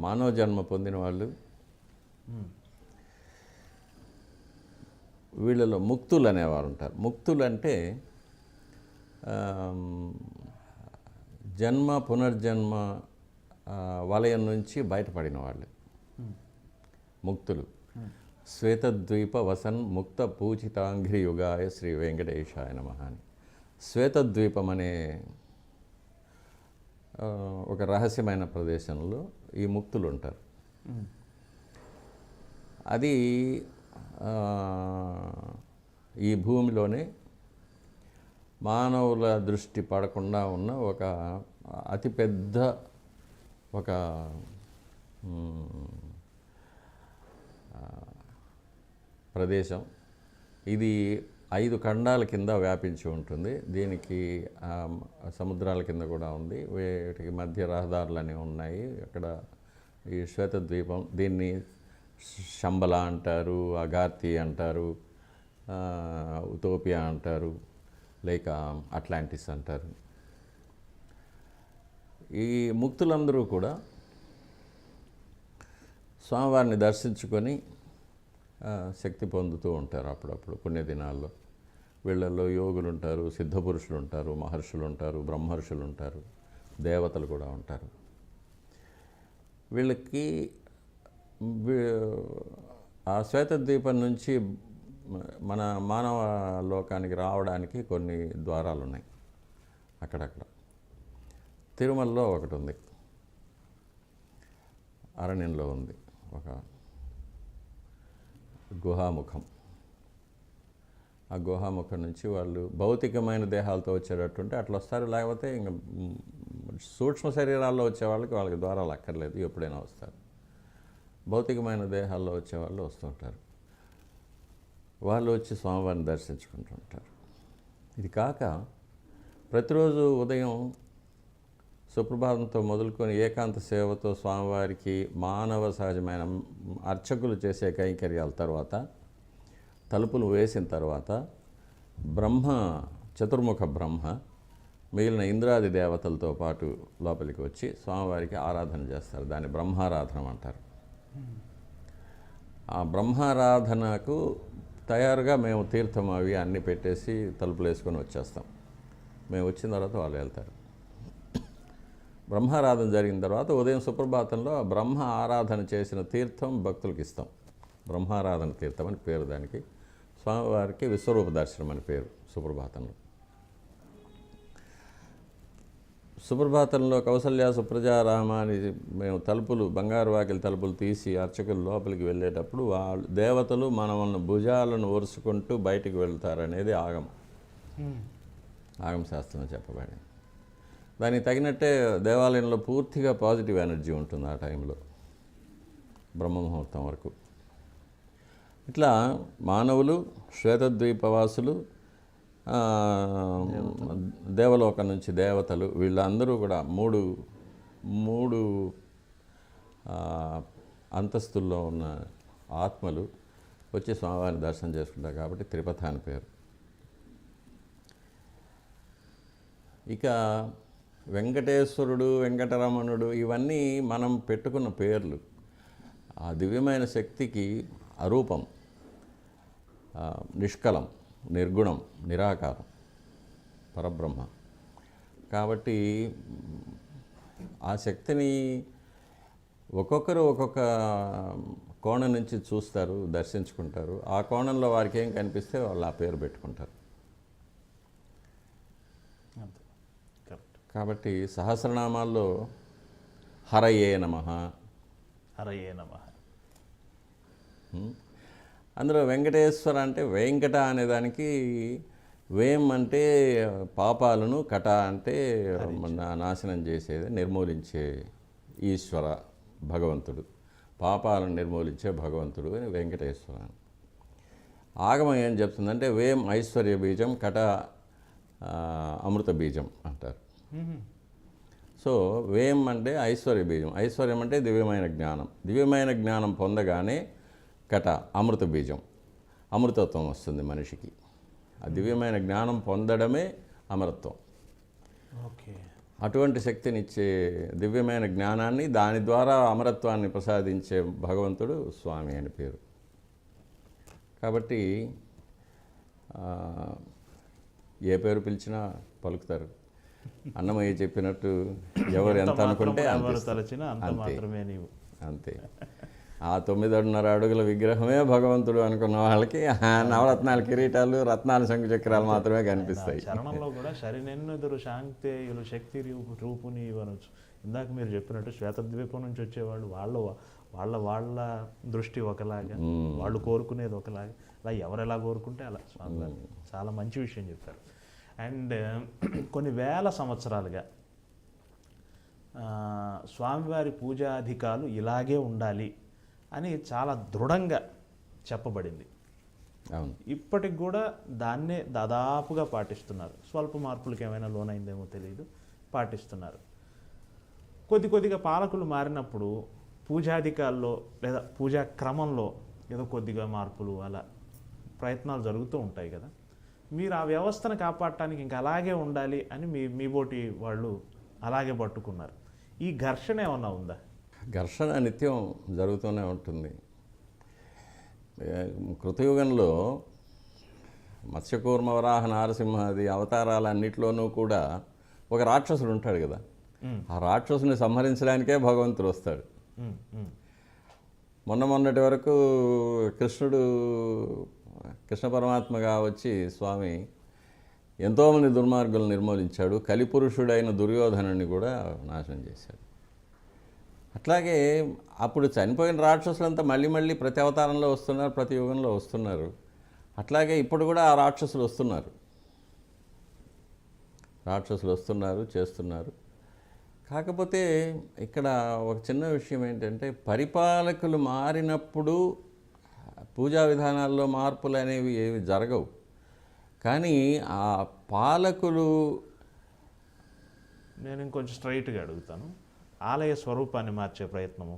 మానవ జన్మ పొందిన వాళ్ళు, వీళ్ళలో ముక్తులు అనేవారు ఉంటారు. ముక్తులు అంటే జన్మ పునర్జన్మ వలయం నుంచి బయటపడిన వాళ్ళు ముక్తులు. శ్వేతద్వీప వసన్ ముక్త పూజితాంఘ్రి యుగాయ శ్రీ వెంకటేశాయ నమః అని. శ్వేతద్వీపం అనే ఒక రహస్యమైన ప్రదేశంలో ఈ ముక్తులు ఉంటారు. అది ఈ భూమిలోనే మానవుల దృష్టి పడకుండా ఉన్న ఒక అతిపెద్ద ఒక ప్రదేశం. ఇది 5 ఖండాల కింద వ్యాపించి ఉంటుంది. దీనికి సముద్రాల కింద కూడా ఉంది, వీటికి మధ్య రహదారులని ఉన్నాయి. అక్కడ ఈ శ్వేతద్వీపం, దీన్ని శంబల అంటారు, అగార్తి అంటారు, ఉతోపియా అంటారు, లేక అట్లాంటిస్ అంటారు. ఈ ముక్తులందరూ కూడా స్వామివారిని దర్శించుకొని శక్తి పొందుతూ ఉంటారు. అప్పుడప్పుడు పుణ్యదినాల్లో వీళ్ళల్లో యోగులు ఉంటారు, సిద్ధపురుషులు ఉంటారు, మహర్షులు ఉంటారు, బ్రహ్మర్షులు ఉంటారు, దేవతలు కూడా ఉంటారు. వీళ్ళకి ఆ శ్వేతద్వీపం నుంచి మన మానవ లోకానికి రావడానికి కొన్ని ద్వారాలు ఉన్నాయి అక్కడక్కడ. తిరుమలలో ఒకటి ఉంది, అరణ్యంలో ఉంది ఒక గుహాముఖం. ఆ గుహాముఖం నుంచి వాళ్ళు భౌతికమైన దేహాలతో వచ్చేటట్టుంటే అట్లా వస్తారు. లేకపోతే ఇంకా సూక్ష్మ శరీరాల్లో వచ్చే వాళ్ళకి ద్వారాలు అక్కర్లేదు, ఎప్పుడైనా వస్తారు. భౌతికమైన దేహాల్లో వచ్చేవాళ్ళు వస్తుంటారు. వాళ్ళు వచ్చి స్వామివారిని దర్శించుకుంటుంటారు. ఇది కాక ప్రతిరోజు ఉదయం సుప్రభాతంతో మొదలుకొని ఏకాంత సేవతో స్వామివారికి మానవ సహజమైన అర్చకులు చేసే కైంకర్యాల తర్వాత, తలుపులు వేసిన తర్వాత చతుర్ముఖ బ్రహ్మ మిగిలిన ఇంద్రాది దేవతలతో పాటు లోపలికి వచ్చి స్వామివారికి ఆరాధన చేస్తారు. దాన్ని బ్రహ్మారాధన అంటారు. ఆ బ్రహ్మారాధనకు తయారుగా మేము తీర్థం అవి అన్నీ పెట్టేసి తలుపులు వేసుకొని వచ్చేస్తాం. మేము వచ్చిన తర్వాత వాళ్ళు వెళ్తారు. బ్రహ్మారాధన జరిగిన తర్వాత ఉదయం సుప్రభాతంలో బ్రహ్మ ఆరాధన చేసిన తీర్థం భక్తులకు ఇస్తాం. బ్రహ్మారాధన తీర్థం అని పేరు దానికి. స్వామివారికి విశ్వరూప దర్శనం అని పేరు సుప్రభాతంలో. సుప్రభాతంలో కౌసల్య సుప్రజారామ అని మేము తలుపులు, బంగారు వాకిలి తలుపులు తీసి అర్చకులు లోపలికి వెళ్ళేటప్పుడు వాళ్ళు దేవతలు మనల్ని భుజాలను ఒరుసుకుంటూ బయటికి వెళ్తారనేది ఆగమ శాస్త్రంలో చెప్పబడింది. దానికి తగినట్టే దేవాలయంలో పూర్తిగా పాజిటివ్ ఎనర్జీ ఉంటుంది ఆ టైంలో, బ్రహ్మముహూర్తం వరకు. ఇట్లా మానవులు, శ్వేతద్వీపవాసులు, దేవలోకం నుంచి దేవతలు, వీళ్ళందరూ కూడా మూడు అంతస్తుల్లో ఉన్న ఆత్మలు వచ్చి స్వామివారిని దర్శనం చేసుకుంటారు కాబట్టి తిరుపతి అని పేరు. ఇక వెంకటేశ్వరుడు, వెంకటరమణుడు ఇవన్నీ మనం పెట్టుకున్న పేర్లు. ఆ దివ్యమైన శక్తికి అరూపం, నిష్కలం, నిర్గుణం, నిరాకారం, పరబ్రహ్మ. కాబట్టి ఆ శక్తిని ఒక్కొక్కరు ఒక్కొక్క కోణం నుంచి చూస్తారు, దర్శించుకుంటారు. ఆ కోణంలో వారికి ఏం కనిపిస్తే వాళ్ళు ఆ పేరు పెట్టుకుంటారు. కాబట్టి సహస్రనామాల్లో హరయే నమః, హరయే నమః, అందులో వెంకటేశ్వర అంటే వెంకట అనేదానికి వేం అంటే పాపాలను, కట అంటే నాశనం చేసేది, నిర్మూలించే ఈశ్వర భగవంతుడు, పాపాలను నిర్మూలించే భగవంతుడు అని వెంకటేశ్వర. ఆగమం ఏం చెప్తుందంటే వేం ఐశ్వర్య బీజం, కట అమృత బీజం అంటారు. సో వేం అంటే ఐశ్వర్య బీజం, ఐశ్వర్యం అంటే దివ్యమైన జ్ఞానం, దివ్యమైన జ్ఞానం పొందగానే కట అమృత బీజం, అమృతత్వం వస్తుంది మనిషికి. ఆ దివ్యమైన జ్ఞానం పొందడమే అమరత్వం. ఓకే. అటువంటి శక్తినిచ్చే దివ్యమైన జ్ఞానాన్ని, దాని ద్వారా అమరత్వాన్ని ప్రసాదించే భగవంతుడు స్వామి అని పేరు. కాబట్టి ఏ పేరు పిలిచినా పలుకుతారు. అన్నమయ్య చెప్పినట్టు ఎవరు ఎంత అనుకుంటే అంతే. ఆ 9.5 అడుగుల విగ్రహమే భగవంతుడు అనుకున్న వాళ్ళకి నవరత్నాల కిరీటాలు, రత్నాల శంఖ చక్రాలు మాత్రమే కనిపిస్తాయి. చరణంలో కూడా శరీరెన్నెదురు శాంతేయులు శక్తి రూపుని ఇవ్వనొచ్చు. ఇందాక మీరు చెప్పినట్టు శ్వేతద్వీపం నుంచి వచ్చేవాళ్ళు వాళ్ళ దృష్టి ఒకలాగా, వాళ్ళు కోరుకునేది ఒకలాగా, అలా ఎవరు ఎలా కోరుకుంటే అలా. స్వామివారు చాలా మంచి విషయం చెప్పారు. అండ్ కొన్ని వేల సంవత్సరాలుగా స్వామివారి పూజాధికాలు ఇలాగే ఉండాలి అని చాలా దృఢంగా చెప్పబడింది. ఇప్పటికి కూడా దాన్నే దాదాపుగా పాటిస్తున్నారు. స్వల్ప మార్పులకు ఏమైనా లోనైందేమో తెలియదు, పాటిస్తున్నారు. కొద్దిగా పాలకులు మారినప్పుడు పూజాధికాల్లో లేదా పూజా క్రమంలో ఏదో కొద్దిగా మార్పులు, అలా ప్రయత్నాలు జరుగుతూ ఉంటాయి కదా. మీరు ఆ వ్యవస్థను కాపాడటానికి ఇంకా అలాగే ఉండాలి అని మీ బోటి వాళ్ళు అలాగే పట్టుకున్నారు. ఈ ఘర్షణ ఏమన్నా ఉందా? ఘర్షణ నిత్యం జరుగుతూనే ఉంటుంది. కృతయుగంలో మత్స్యకూర్మ, వరాహ, నారసింహాది అవతారాలన్నిటిలోనూ కూడా ఒక రాక్షసుడు ఉంటాడు కదా. ఆ రాక్షసుని సంహరించడానికే భగవంతుడు వస్తాడు. మొన్నటి వరకు కృష్ణ పరమాత్మగా వచ్చి స్వామి ఎంతోమంది దుర్మార్గులను నిర్మూలించాడు. కలిపురుషుడైన దుర్యోధనుని కూడా నాశనం చేశాడు. అట్లాగే అప్పుడు చనిపోయిన రాక్షసులంతా మళ్ళీ ప్రతి అవతారంలో వస్తున్నారు, ప్రతి యుగంలో వస్తున్నారు. అట్లాగే ఇప్పుడు కూడా ఆ రాక్షసులు వస్తున్నారు, చేస్తున్నారు. కాకపోతే ఇక్కడ ఒక చిన్న విషయం ఏంటంటే, పరిపాలకులు మారినప్పుడు పూజా విధానాల్లో మార్పులు అనేవి ఏవి జరగవు. కానీ ఆ పాలకులు, నేను ఇంకొంచెం స్ట్రైట్గా అడుగుతాను, ఆలయ స్వరూపాన్ని మార్చే ప్రయత్నము,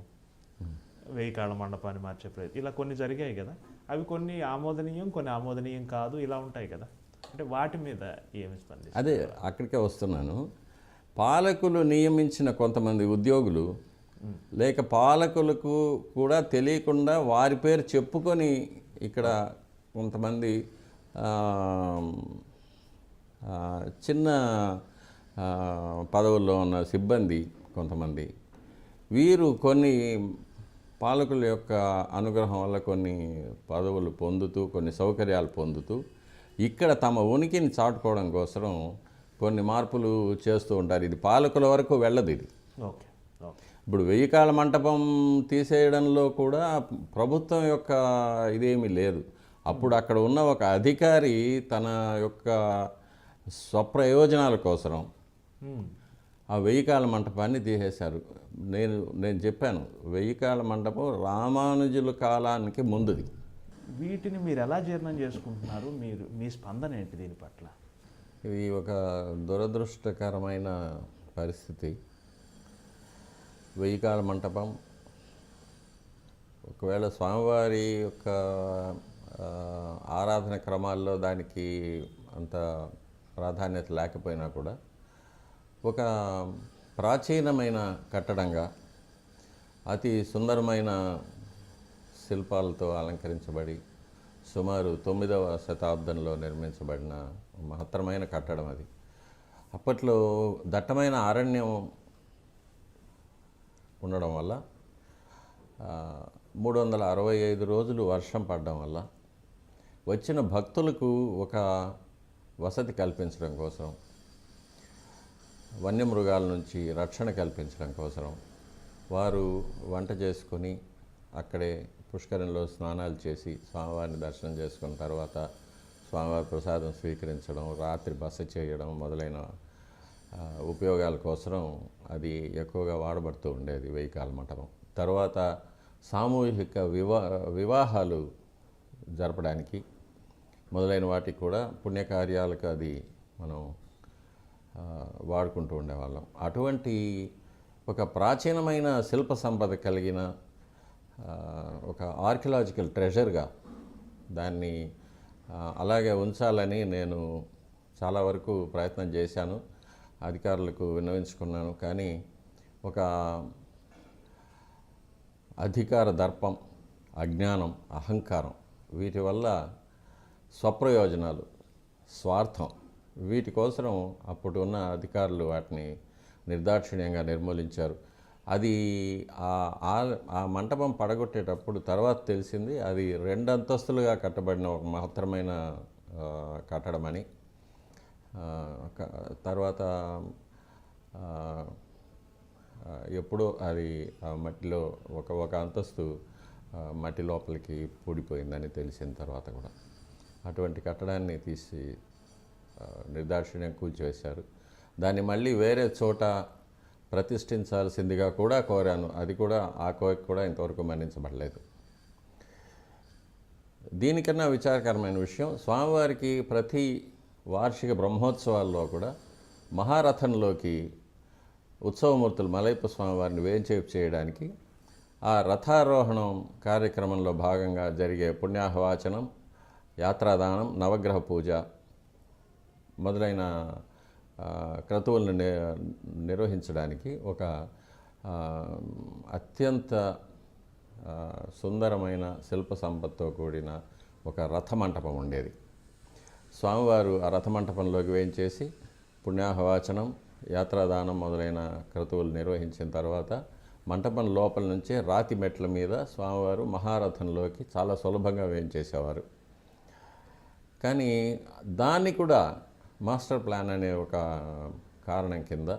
1000 కాళ్ళ మండపాన్ని మార్చే ప్రయత్నం, ఇలా కొన్ని జరిగాయి కదా. అవి కొన్ని ఆమోదనీయం, కొన్ని ఆమోదనీయం కాదు, ఇలా ఉంటాయి కదా. అంటే వాటి మీద ఏమి స్పందిస్తారు? అదే అక్కడికే వస్తున్నాను. పాలకులు నియమించిన కొంతమంది ఉద్యోగులు, లేక పాలకులకు కూడా తెలియకుండా వారి పేరు చెప్పుకొని ఇక్కడ కొంతమంది చిన్న పదవుల్లో ఉన్న సిబ్బంది కొంతమంది, వీరు కొన్ని పాలకుల యొక్క అనుగ్రహం వల్ల కొన్ని పదవులు పొందుతూ కొన్ని సౌకర్యాలు పొందుతూ ఇక్కడ తమ ఉనికిని చాటుకోవడం కోసం కొన్ని మార్పులు చేస్తూ ఉంటారు. ఇది పాలకుల వరకు వెళ్ళదు. ఇది ఓకే ఓకే. ఇప్పుడు 1000 కాళ్ళ మంటపం తీసేయడంలో కూడా ప్రభుత్వం యొక్క ఇదేమీ లేదు. అప్పుడు అక్కడ ఉన్న ఒక అధికారి తన యొక్క స్వప్రయోజనాల కోసం ఆ 1000 కాళ్ళ మంటపాన్ని తీసేశారు. నేను చెప్పాను 1000 కాళ్ళ మంటపం రామానుజుల కాలానికి ముందుది. వీటిని మీరు ఎలా జీర్ణం చేసుకుంటున్నారు? మీ స్పందన ఏంటి దీని పట్ల? ఇది ఒక దురదృష్టకరమైన పరిస్థితి. 1000 కాళ్ళ మంటపం ఒకవేళ స్వామివారి యొక్క ఆరాధన క్రమాల్లో దానికి అంత ప్రాధాన్యత లేకపోయినా కూడా ఒక ప్రాచీనమైన కట్టడంగా అతి సుందరమైన శిల్పాలతో అలంకరించబడి సుమారు 9వ శతాబ్దంలో నిర్మించబడిన మహత్తరమైన కట్టడం అది. అప్పట్లో దట్టమైన అరణ్యం ఉండడం వల్ల 365 రోజులు వర్షం పడడం వల్ల వచ్చిన భక్తులకు ఒక వసతి కల్పించడం కోసం, వన్యమృగాల నుంచి రక్షణ కల్పించడం కోసం వారు వంట చేసుకొని అక్కడే పుష్కరంలో స్నానాలు చేసి స్వామివారిని దర్శనం చేసుకున్న తర్వాత స్వామివారి ప్రసాదం స్వీకరించడం, రాత్రి బస చేయడం మొదలైన ఉపయోగాల కోసం అది ఎక్కువగా వాడబడుతూ ఉండేది 1000 కాళ్ళ మంటపం. తర్వాత సామూహిక వివాహాలు జరపడానికి మొదలైన వాటికి కూడా పుణ్యకార్యాలకు అది మనం వాడుకుంటూ ఉండేవాళ్ళం. అటువంటి ఒక ప్రాచీనమైన శిల్ప సంపద కలిగిన ఒక ఆర్కియలాజికల్ ట్రెజర్గా దాన్ని అలాగే ఉంచాలని నేను చాలా వరకు ప్రయత్నం చేశాను, అధికారులకు విన్నవించుకున్నాను. కానీ ఒక అధికార దర్పం, అజ్ఞానం, అహంకారం వీటి వల్ల స్వప్రయోజనాలు, స్వార్థం వీటి కోసం అప్పుడు ఉన్న అధికారులు వాటిని నిర్దాక్షిణ్యంగా నిర్మూలించారు. అది ఆ మంటపం పడగొట్టేటప్పుడు తర్వాత తెలిసింది అది 2 అంతస్తులుగా కట్టబడిన ఒక మహత్తరమైన కట్టడమని. తర్వాత ఎప్పుడో అది మట్టిలో ఒక అంతస్తు మట్టి లోపలికి పూడిపోయిందని తెలిసిన తర్వాత కూడా అటువంటి కట్టడాన్ని తీసి నిర్దాక్షిణ్యం కూల్చివేశారు. దాన్ని మళ్ళీ వేరే చోట ప్రతిష్ఠించాల్సిందిగా కూడా కోరాను. అది కూడా ఆ కోరిక కూడా ఇంతవరకు మన్నించబడలేదు. దీనికన్నా విచారకరమైన విషయం, స్వామివారికి ప్రతి వార్షిక బ్రహ్మోత్సవాల్లో కూడా మహారథంలోకి ఉత్సవమూర్తులు మలయప్ప స్వామివారిని వేంచేపు చేయడానికి ఆ రథారోహణం కార్యక్రమంలో భాగంగా జరిగే పుణ్యాహవాచనం, యాత్రాదానం, నవగ్రహ పూజ మొదలైన క్రతువులను నిర్వహించడానికి ఒక అత్యంత సుందరమైన శిల్ప సంపత్తో కూడిన ఒక రథమంటపం ఉండేది. స్వామివారు ఆ రథమంటపంలోకి వేయించేసి పుణ్యాహవాచనం, యాత్రాదానం మొదలైన క్రతువులు నిర్వహించిన తర్వాత మంటపం లోపల నుంచే రాతి మెట్ల మీద స్వామివారు మహారథంలోకి చాలా సులభంగా వేయించేసేవారు. కానీ దాన్ని కూడా మాస్టర్ ప్లాన్ అనే ఒక కారణం కింద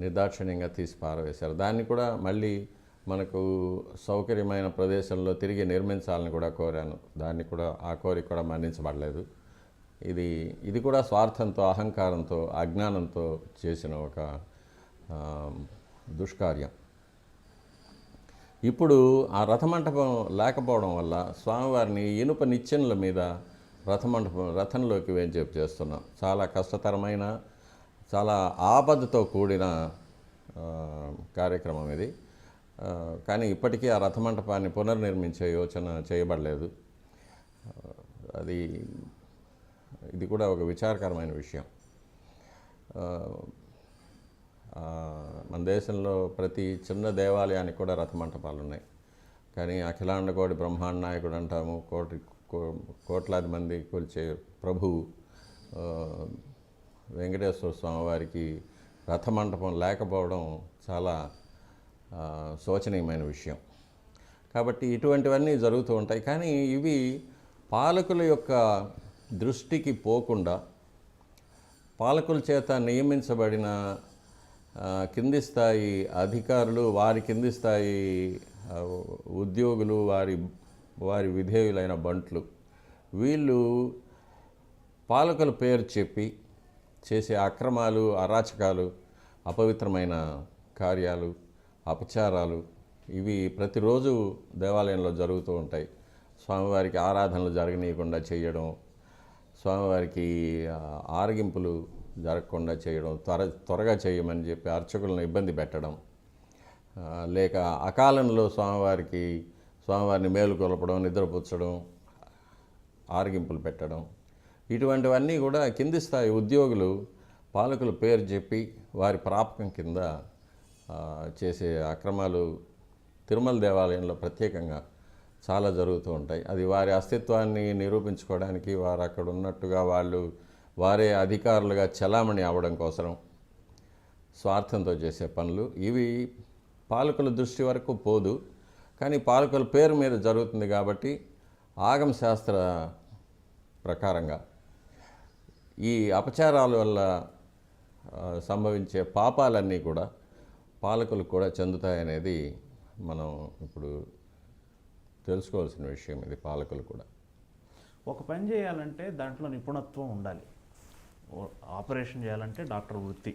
నిర్దాక్షిణ్యంగా తీసి పారవేశారు. దాన్ని కూడా మళ్ళీ మనకు సౌకర్యమైన ప్రదేశంలో తిరిగి నిర్మించాలని కూడా కోరాను. దాన్ని కూడా ఆ కోరిక కూడా మన్నించబడలేదు. ఇది కూడా స్వార్థంతో, అహంకారంతో, అజ్ఞానంతో చేసిన ఒక దుష్కార్యం. ఇప్పుడు ఆ రథమంటపం లేకపోవడం వల్ల స్వామివారిని ఇనుప నిచ్చెనల మీద రథంలోకి వేంచేపు చేస్తున్నాం. చాలా కష్టతరమైన, చాలా ఆపదతో కూడిన కార్యక్రమం ఇది. కానీ ఇప్పటికీ ఆ రథమంటపాన్ని పునర్నిర్మించే యోచన చేయబడలేదు. ఇది కూడా ఒక విచారకరమైన విషయం. మన దేశంలో ప్రతి చిన్న దేవాలయానికి కూడా రథమంటపాలు ఉన్నాయి. కానీ అఖిలాండకోటి బ్రహ్మాండ నాయకుడు అంటాము, కోట్లాది మంది కొలిచే ప్రభువు వెంకటేశ్వర స్వామి వారికి రథమంటపం లేకపోవడం చాలా శోచనీయమైన విషయం. కాబట్టి ఇటువంటివన్నీ జరుగుతూ ఉంటాయి. కానీ ఇవి పాలకుల యొక్క దృష్టికి పోకుండా పాలకుల చేత నియమించబడిన కింది స్థాయి అధికారులు, వారి కింది స్థాయి ఉద్యోగులు, వారి విధేయులైన బంట్లు, వీళ్ళు పాలకుల పేరు చెప్పి చేసే అక్రమాలు, అరాచకాలు, అపవిత్రమైన కార్యాలు, అపచారాలు ఇవి ప్రతిరోజు దేవాలయంలో జరుగుతూ ఉంటాయి. స్వామివారికి ఆరాధనలు జరగనీయకుండా చేయడం, స్వామివారికి ఆరగింపులు జరగకుండా చేయడం, త్వరగా చేయమని చెప్పి అర్చకులను ఇబ్బంది పెట్టడం, లేక అకాలంలో స్వామివారిని మేలుకొల్పడం, నిద్రపుచ్చడం, ఆరగింపులు పెట్టడం, ఇటువంటివన్నీ కూడా కింది స్థాయి ఉద్యోగులు పాలకుల పేరు చెప్పి వారి ప్రాపకం కింద చేసే అక్రమాలు తిరుమల దేవాలయంలో ప్రత్యేకంగా చాలా జరుగుతూ ఉంటాయి. అది వారి అస్తిత్వాన్ని నిరూపించుకోవడానికి, వారు అక్కడ ఉన్నట్టుగా వారే అధికారులుగా చలామణి అవ్వడం కోసం స్వార్థంతో చేసే పనులు. ఇవి పాలకుల దృష్టి వరకు పోదు, కానీ పాలకుల పేరు మీద జరుగుతుంది కాబట్టి ఆగమ శాస్త్ర ప్రకారంగా ఈ అపచారాల వల్ల సంభవించే పాపాలన్నీ కూడా పాలకులకు కూడా చెందుతాయనేది మనం ఇప్పుడు తెలుసుకోవాల్సిన విషయం. ఇది పాలకులు కూడా ఒక పని చేయాలంటే దాంట్లో నిపుణత్వం ఉండాలి. ఆపరేషన్ చేయాలంటే డాక్టర్ వృత్తి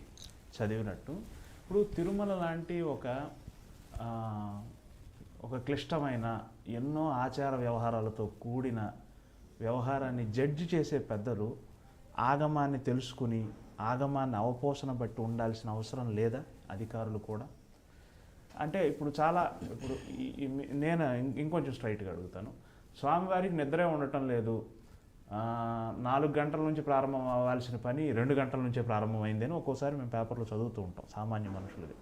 చదివినట్టు. ఇప్పుడు తిరుమల లాంటి ఒక క్లిష్టమైన ఎన్నో ఆచార వ్యవహారాలతో కూడిన వ్యవహారాన్ని జడ్జి చేసే పెద్దలు ఆగమాన్ని తెలుసుకుని ఆగమాన్ని అవపోసన బట్టి ఉండాల్సిన అవసరం లేదా? అధికారులు కూడా అంటే ఇప్పుడు నేను ఇంకొంచెం స్ట్రైట్గా అడుగుతాను. స్వామివారికి నిద్రే ఉండటం లేదు, 4 గంటల నుంచి ప్రారంభం అవ్వాల్సిన పని 2 గంటల నుంచే ప్రారంభమైంది అని ఒక్కోసారి మేము పేపర్లో చదువుతూ ఉంటాం సామాన్య మనుషులది.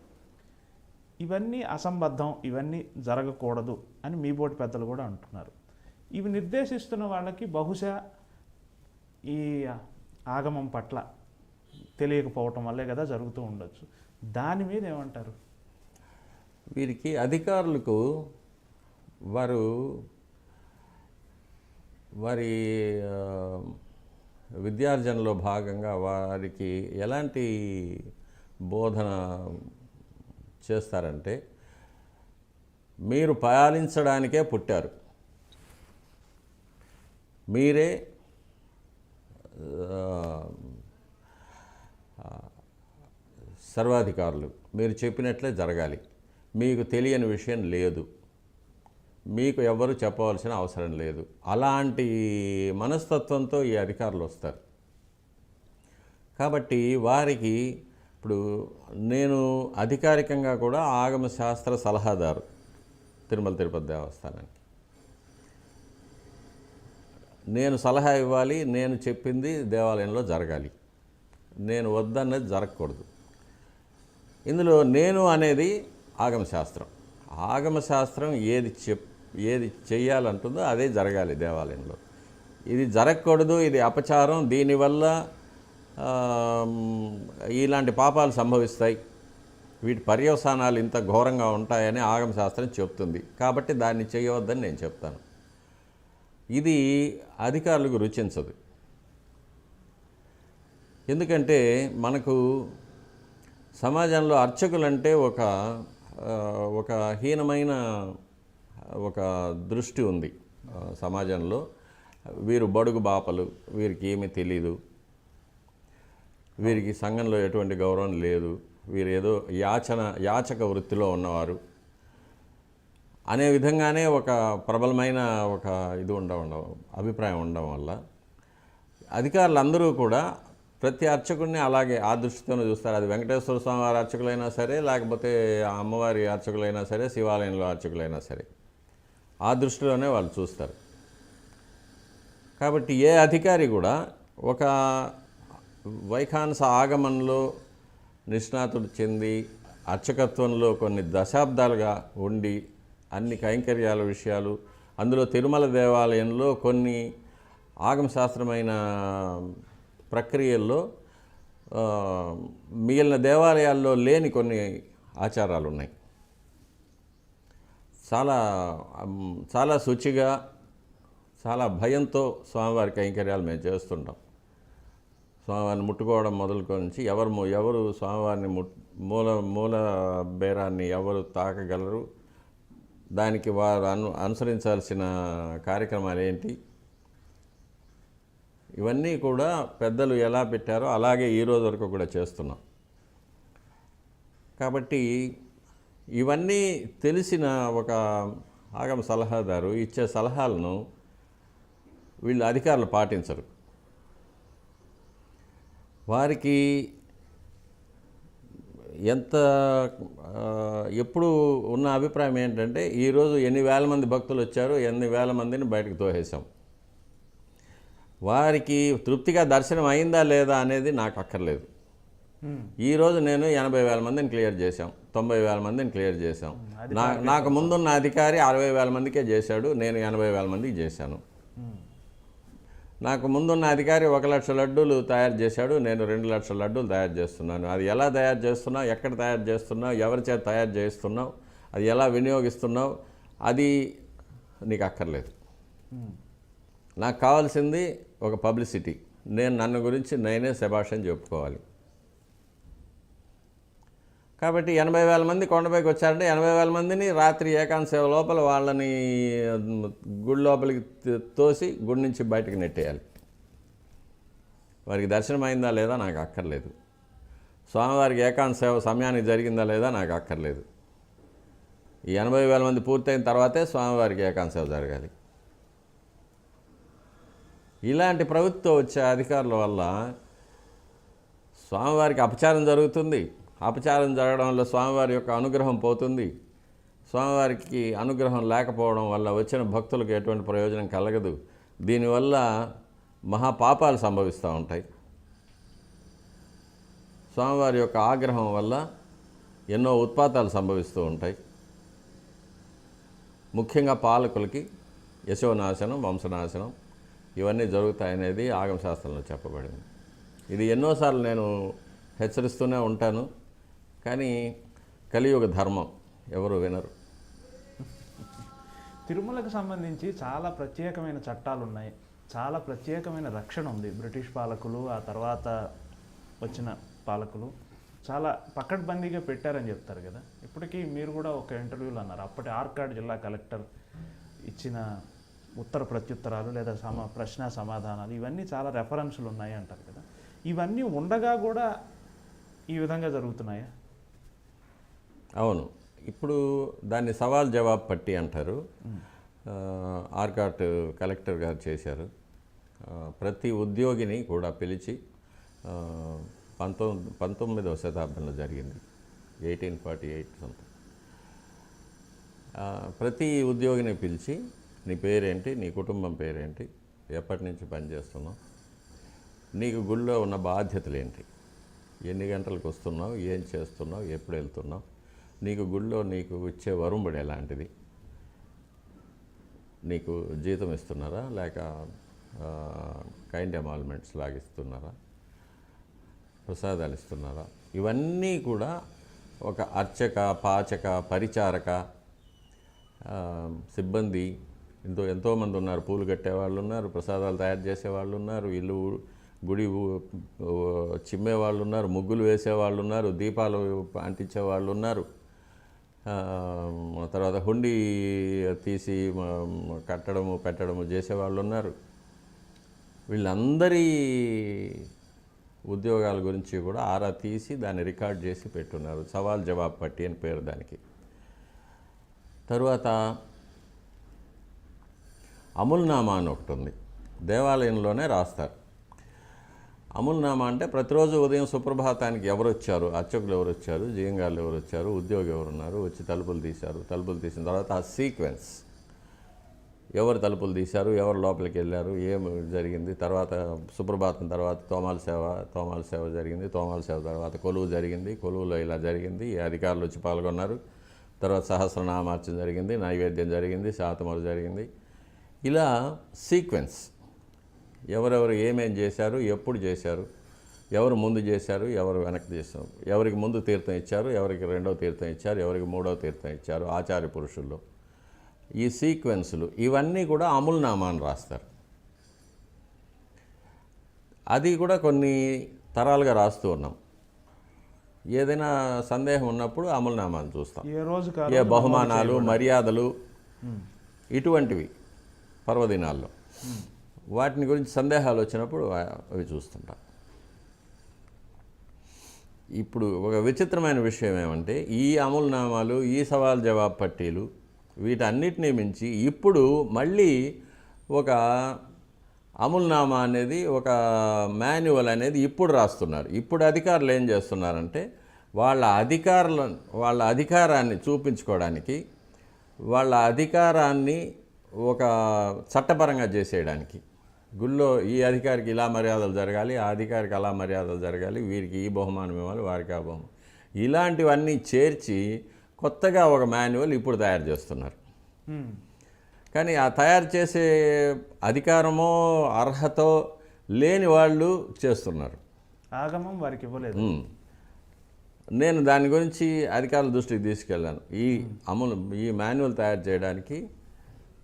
ఇవన్నీ అసంబద్ధం, ఇవన్నీ జరగకూడదు అని మీ బోటి పెద్దలు కూడా అంటున్నారు. ఇవి నిర్దేశిస్తున్న వాళ్ళకి బహుశా ఈ ఆగమం పట్ల తెలియకపోవటం వల్లే కదా జరుగుతూ ఉండొచ్చు. దాని మీద ఏమంటారు? వీరికి అధికారులకు వారి విద్యార్జనలో భాగంగా వారికి ఎలాంటి బోధన చేస్తారంటే, మీరు పాలించడానికే పుట్టారు, మీరే సర్వాధికారులు, మీరు చెప్పినట్లే జరగాలి, మీకు తెలియని విషయం లేదు, మీకు ఎవ్వరూ చెప్పవలసిన అవసరం లేదు. అలాంటి మనస్తత్వంతో ఈ అధికారులు వస్తారు. కాబట్టి వారికి ఇప్పుడు నేను అధికారికంగా కూడా ఆగమ శాస్త్ర సలహాదారు తిరుమల తిరుపతి దేవస్థానానికి. నేను సలహా ఇవ్వాలి, నేను చెప్పింది దేవాలయంలో జరగాలి, నేను వద్దన్నది జరగకూడదు. ఇందులో నేను అనేది ఆగమశాస్త్రం. ఆగమశాస్త్రం ఏది చెయ్యాలంటుందో అదే జరగాలి దేవాలయంలో. ఇది జరగకూడదు, ఇది అపచారం, దీనివల్ల ఇలాంటి పాపాలు సంభవిస్తాయి, వీటి పర్యవసానాలు ఇంత ఘోరంగా ఉంటాయని ఆగమశాస్త్రం చెప్తుంది. కాబట్టి దాన్ని చేయవద్దని నేను చెప్తాను. ఇది అధికారులకు రుచించదు. ఎందుకంటే మనకు సమాజంలో అర్చకులంటే ఒక హీనమైన ఒక దృష్టి ఉంది సమాజంలో. వీరు బడుగు బాపలు, వీరికి ఏమీ తెలీదు, వీరికి సంఘంలో ఎటువంటి గౌరవం లేదు, వీరు ఏదో యాచక వృత్తిలో ఉన్నవారు అనే విధంగానే ఒక ప్రబలమైన అభిప్రాయం ఉండడం వల్ల అధికారులందరూ కూడా ప్రతి అర్చకుడిని అలాగే ఆ దృష్టితోనే చూస్తారు. అది వెంకటేశ్వర స్వామి వారి అర్చకులైనా సరే, లేకపోతే అమ్మవారి అర్చకులైనా సరే, శివాలయంలో అర్చకులైనా సరే, ఆ దృష్టిలోనే వాళ్ళు చూస్తారు. కాబట్టి ఏ అధికారి కూడా ఒక వైఖానస ఆగమనంలో నిష్ణాతుడు చెంది అర్చకత్వంలో కొన్ని దశాబ్దాలుగా ఉండి అన్ని కైంకర్యాల విషయాలు, అందులో తిరుమల దేవాలయంలో కొన్ని ఆగమశాస్త్రమైన ప్రక్రియల్లో మిగిలిన దేవాలయాల్లో లేని కొన్ని ఆచారాలు ఉన్నాయి. చాలా చాలా శుచిగా చాలా భయంతో స్వామివారి కైంకర్యాలు మేము చేస్తుంటాం. స్వామివారిని ముట్టుకోవడం మొదలుకొని ఎవరు స్వామివారిని మూల బేరాన్ని ఎవరు తాకగలరు, దానికి వారు అనుసరించాల్సిన కార్యక్రమాలు ఏంటి, ఇవన్నీ కూడా పెద్దలు ఎలా పెట్టారో అలాగే ఈ రోజు వరకు కూడా చేస్తున్నాం. కాబట్టి ఇవన్నీ తెలిసిన ఒక ఆగమ సలహాదారు ఇచ్చే సలహాలను వీళ్ళు అధికారులు పాటించరు. వారికి ఎప్పుడు ఉన్న అభిప్రాయం ఏంటంటే ఈరోజు ఎన్ని వేల మంది భక్తులు వచ్చారు, ఎన్ని వేల మందిని బయటకు తోసేసాం, వారికి తృప్తిగా దర్శనం అయిందా లేదా అనేది నాకు అక్కర్లేదు. ఈరోజు నేను 80,000 మందిని క్లియర్ చేశాం, 90,000 మందిని క్లియర్ చేశాం. నాకు ముందున్న అధికారి 60,000 మందికే చేశాడు, నేను 80,000 మందికి చేశాను. నాకు ముందున్న అధికారి 1,00,000 లడ్డూలు తయారు చేశాడు, నేను 2,00,000 లడ్డూలు తయారు చేస్తున్నాను. అది ఎలా తయారు చేస్తున్నావు, ఎక్కడ తయారు చేస్తున్నావు, ఎవరి చేత తయారు చేస్తున్నావు, అది ఎలా వినియోగిస్తున్నావు, అది నీకు అక్కర్లేదు. నాకు కావాల్సింది ఒక పబ్లిసిటీ. నన్ను గురించి నేనే శభాష్ అని చెప్పుకోవాలి. కాబట్టి 80,000 మంది కొండపైకి వచ్చారంటే 80,000 మందిని రాత్రి ఏకాంత సేవ లోపల వాళ్ళని గుడి లోపలికి తోసి గుడి నుంచి బయటకు నెట్టేయాలి. వారికి దర్శనం అయిందా లేదా నాకు అక్కర్లేదు. స్వామివారికి ఏకాంత సేవ సమయానికి జరిగిందా లేదా నాకు అక్కర్లేదు. ఈ 80,000 మంది పూర్తయిన తర్వాతే స్వామివారికి ఏకాంత సేవ జరగాలి. ఇలాంటి ప్రవృత్తితో వచ్చే అధికారుల వల్ల స్వామివారికి అపచారం జరుగుతుంది. అపచారం జరగడం వల్ల స్వామివారి యొక్క అనుగ్రహం పోతుంది. స్వామివారికి అనుగ్రహం లేకపోవడం వల్ల వచ్చిన భక్తులకు ఎటువంటి ప్రయోజనం కలగదు. దీనివల్ల మహాపాపాలు సంభవిస్తూ ఉంటాయి. స్వామివారి యొక్క ఆగ్రహం వల్ల ఎన్నో ఉత్పాతాలు సంభవిస్తూ ఉంటాయి. ముఖ్యంగా పాలకులకి యశోనాశనం, వంశనాశనం ఇవన్నీ జరుగుతాయనేది ఆగమశాస్త్రంలో చెప్పబడింది. ఇది ఎన్నోసార్లు నేను హెచ్చరిస్తూనే ఉంటాను, కానీ కలియుగ ధర్మం ఎవరు వినరు. తిరుమలకు సంబంధించి చాలా ప్రత్యేకమైన చట్టాలు ఉన్నాయి, చాలా ప్రత్యేకమైన రక్షణ ఉంది. బ్రిటిష్ పాలకులు, ఆ తర్వాత వచ్చిన పాలకులు చాలా పకడ్బందీగా పెట్టారని చెప్తారు కదా. ఇప్పటికీ మీరు కూడా ఒక ఇంటర్వ్యూలో అన్నారు, అప్పటి ఆర్కాడ్ జిల్లా కలెక్టర్ ఇచ్చిన ఉత్తర ప్రత్యుత్తరాలు లేదా ప్రశ్న సమాధానాలు ఇవన్నీ చాలా రెఫరెన్సులు ఉన్నాయి అంటారు కదా. ఇవన్నీ ఉండగా కూడా ఈ విధంగా జరుగుతున్నాయా? అవును, ఇప్పుడు దాన్ని సవాల్ జవాబు పట్టి అంటారు. ఆర్కాట్ కలెక్టర్ గారు చేశారు. ప్రతి ఉద్యోగిని కూడా పిలిచి 19వ శతాబ్దంలో జరిగింది, 1848 సంథింగ్. ప్రతి ఉద్యోగిని పిలిచి నీ పేరేంటి, నీ కుటుంబం పేరేంటి, ఎప్పటి నుంచి పనిచేస్తున్నావు, నీకు గుళ్ళో ఉన్న బాధ్యతలు ఏంటి, ఎన్ని గంటలకు వస్తున్నావు, ఏం చేస్తున్నావు, ఎప్పుడు వెళ్తున్నావు, నీకు గుళ్ళో నీకు ఇచ్చే వరుంబడి ఎలాంటిది, నీకు జీతం ఇస్తున్నారా లేక కైండ్ ఎమాల్మెంట్స్ లాగా ఇస్తున్నారా, ప్రసాదాలు ఇస్తున్నారా, ఇవన్నీ కూడా ఒక అర్చక, పాచక, పరిచారక సిబ్బంది ఎంతోమంది ఉన్నారు. పూలు కట్టేవాళ్ళు ఉన్నారు, ప్రసాదాలు తయారు చేసేవాళ్ళు ఉన్నారు, ఇల్లు గుడి చిమ్మేవాళ్ళు ఉన్నారు, ముగ్గులు వేసేవాళ్ళు ఉన్నారు, దీపాలు అంటించేవాళ్ళు ఉన్నారు, తర్వాత హుండీ తీసి కట్టడము పెట్టడము చేసేవాళ్ళు ఉన్నారు. వీళ్ళందరి ఉద్యోగాల గురించి కూడా ఆరా తీసి దాన్ని రికార్డ్ చేసి పెట్టున్నారు. సవాల్ జవాబు పట్టి అని పేరు దానికి. తరువాత అముల్నామా అని ఒకటి ఉంది, దేవాలయంలోనే రాస్తారు. అముల్నామా అంటే ప్రతిరోజు ఉదయం సుప్రభాతానికి ఎవరు వచ్చారు, అర్చకులు ఎవరు వచ్చారు, జీయంగాళ్ళు ఎవరు వచ్చారు, ఉద్యోగి ఎవరున్నారు, వచ్చి తలుపులు తీశారు, తలుపులు తీసిన తర్వాత ఆ సీక్వెన్స్, ఎవరు తలుపులు తీశారు, ఎవరు లోపలికి వెళ్ళారు, ఏం జరిగింది, తర్వాత సుప్రభాతం తర్వాత తోమాల సేవ జరిగింది, తోమాల సేవ తర్వాత కొలువు జరిగింది, కొలువులో ఇలా జరిగింది, ఈ అధికారులు వచ్చి పాల్గొన్నారు, తర్వాత సహస్రనామార్చన జరిగింది, నైవేద్యం జరిగింది, శాతములు జరిగింది. ఇలా సీక్వెన్స్, ఎవరెవరు ఏమేం చేశారు, ఎప్పుడు చేశారు, ఎవరు ముందు చేశారు, ఎవరు వెనక్కి చేశారు, ఎవరికి ముందు తీర్థం ఇచ్చారు, ఎవరికి రెండవ తీర్థం ఇచ్చారు, ఎవరికి మూడవ తీర్థం ఇచ్చారు, ఆచార్య పురుషుల్లో ఈ సీక్వెన్సులు ఇవన్నీ కూడా అమూల్నామాను రాస్తారు. అది కూడా కొన్ని తరాలుగా రాస్తూ ఉన్నాం. ఏదైనా సందేహం ఉన్నప్పుడు అమూల్నామాలు చూస్తాం. ఏ రోజు ఏ బహుమానాలు, మర్యాదలు ఇటువంటివి పర్వదినాల్లో వాటిని గురించి సందేహాలు వచ్చినప్పుడు అవి చూస్తుంటాం. ఇప్పుడు ఒక విచిత్రమైన విషయం ఏమంటే ఈ అమూల్నామాలు, ఈ సవాల్ జవాబు పట్టీలు వీటన్నిటినీ మించి ఇప్పుడు మళ్ళీ ఒక అమూల్నామా అనేది, ఒక మాన్యువల్ అనేది ఇప్పుడు రాస్తున్నారు. ఇప్పుడు అధికారులు ఏం చేస్తున్నారంటే వాళ్ళ అధికారాన్ని చూపించుకోవడానికి, వాళ్ళ అధికారాన్ని ఒక చట్టపరంగా చేసేయడానికి, గుళ్ళో ఈ అధికారికి ఇలా మర్యాదలు జరగాలి, ఆ అధికారికి అలా మర్యాదలు జరగాలి, వీరికి ఈ బహుమానం ఇవ్వాలి, వారికి ఆ బహుమానం, ఇలాంటివన్నీ చేర్చి కొత్తగా ఒక మాన్యువల్ ఇప్పుడు తయారు చేస్తున్నారు. కానీ ఆ తయారు చేసే అధికారమో అర్హతో లేని వాళ్ళు చేస్తున్నారు. ఆగమం వారికి ఇవ్వలేదు. నేను దాని గురించి అధికారుల దృష్టికి తీసుకెళ్ళాను. ఈ మాన్యువల్ తయారు చేయడానికి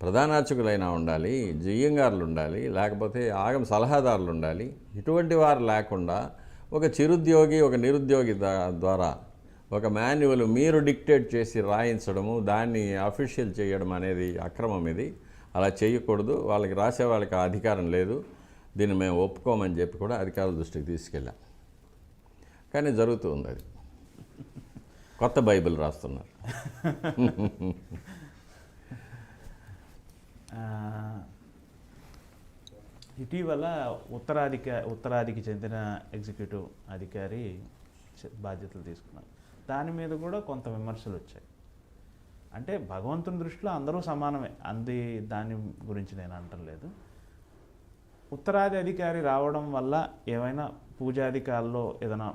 ప్రధానార్చకులైనా ఉండాలి, జియ్యంగారులు ఉండాలి, లేకపోతే ఆగమ సలహాదారులు ఉండాలి. ఇటువంటి వారు లేకుండా ఒక చిరుద్యోగి, ఒక నిరుద్యోగి ద్వారా ఒక మాన్యువల్ మీరు డిక్టేట్ చేసి రాయించడము, దాన్ని అఫీషియల్ చేయడం అనేది అక్రమం. ఇది అలా చేయకూడదు. వాళ్ళకి రాసే వాళ్ళకి ఆ అధికారం లేదు. దీన్ని మేము ఒప్పుకోమని చెప్పి కూడా అధికారుల దృష్టికి తీసుకెళ్ళాం. కానీ జరుగుతూ ఉంది అది. కొత్త బైబిల్ రాస్తున్నారు. ఇటీవల ఉత్తరాదికి చెందిన ఎగ్జిక్యూటివ్ అధికారి బాధ్యతలు తీసుకున్నారు. దాని మీద కూడా కొంత విమర్శలు వచ్చాయి. అంటే భగవంతుని దృష్టిలో అందరూ సమానమే, దాని గురించి నేను అంటలేదు. ఉత్తరాది అధికారి రావడం వల్ల ఏమైనా పూజాధికారుల్లో ఏదైనా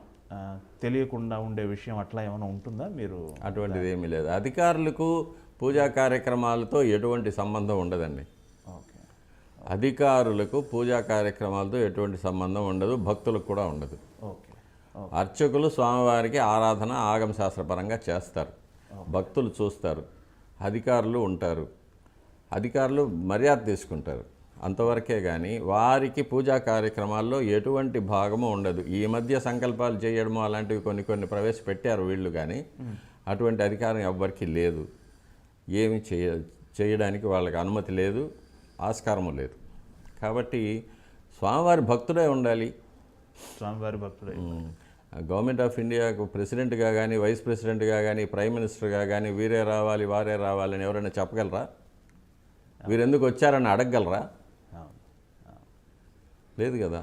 తెలియకుండా ఉండే విషయం అట్లా ఏమైనా ఉంటుందా? మీరు అటువంటిది ఏమీ లేదు. అధికారులకు పూజా కార్యక్రమాలతో ఎటువంటి సంబంధం ఉండదండి. ఓకే. అధికారులకు పూజా కార్యక్రమాలతో ఎటువంటి సంబంధం ఉండదు, భక్తులకు కూడా ఉండదు. ఓకే. అర్చకులు స్వామివారికి ఆరాధన ఆగమ శాస్త్రపరంగా చేస్తారు, భక్తులు చూస్తారు, అధికారులు ఉంటారు, అధికారులు మర్యాద తీసుకుంటారు, అంతవరకే. కానీ వారికి పూజా కార్యక్రమాల్లో ఎటువంటి భాగము ఉండదు. ఈ మధ్య సంకల్పాలు చేయడము అలాంటివి కొన్ని ప్రవేశపెట్టారు వీళ్ళు, కానీ అటువంటి అధికారం ఎవ్వరికీ లేదు. ఏమి చేయడానికి వాళ్ళకి అనుమతి లేదు, ఆస్కారము లేదు. కాబట్టి స్వామివారి భక్తుడే ఉండాలి. స్వామివారి భక్తుడే. గవర్నమెంట్ ఆఫ్ ఇండియాకు ప్రెసిడెంట్గా కానీ, వైస్ ప్రెసిడెంట్గా కానీ, ప్రైమ్ మినిస్టర్గా కానీ వీరే రావాలి, వారే రావాలని ఎవరైనా చెప్పగలరా? వీరెందుకు వచ్చారని అడగగలరా? లేదు కదా.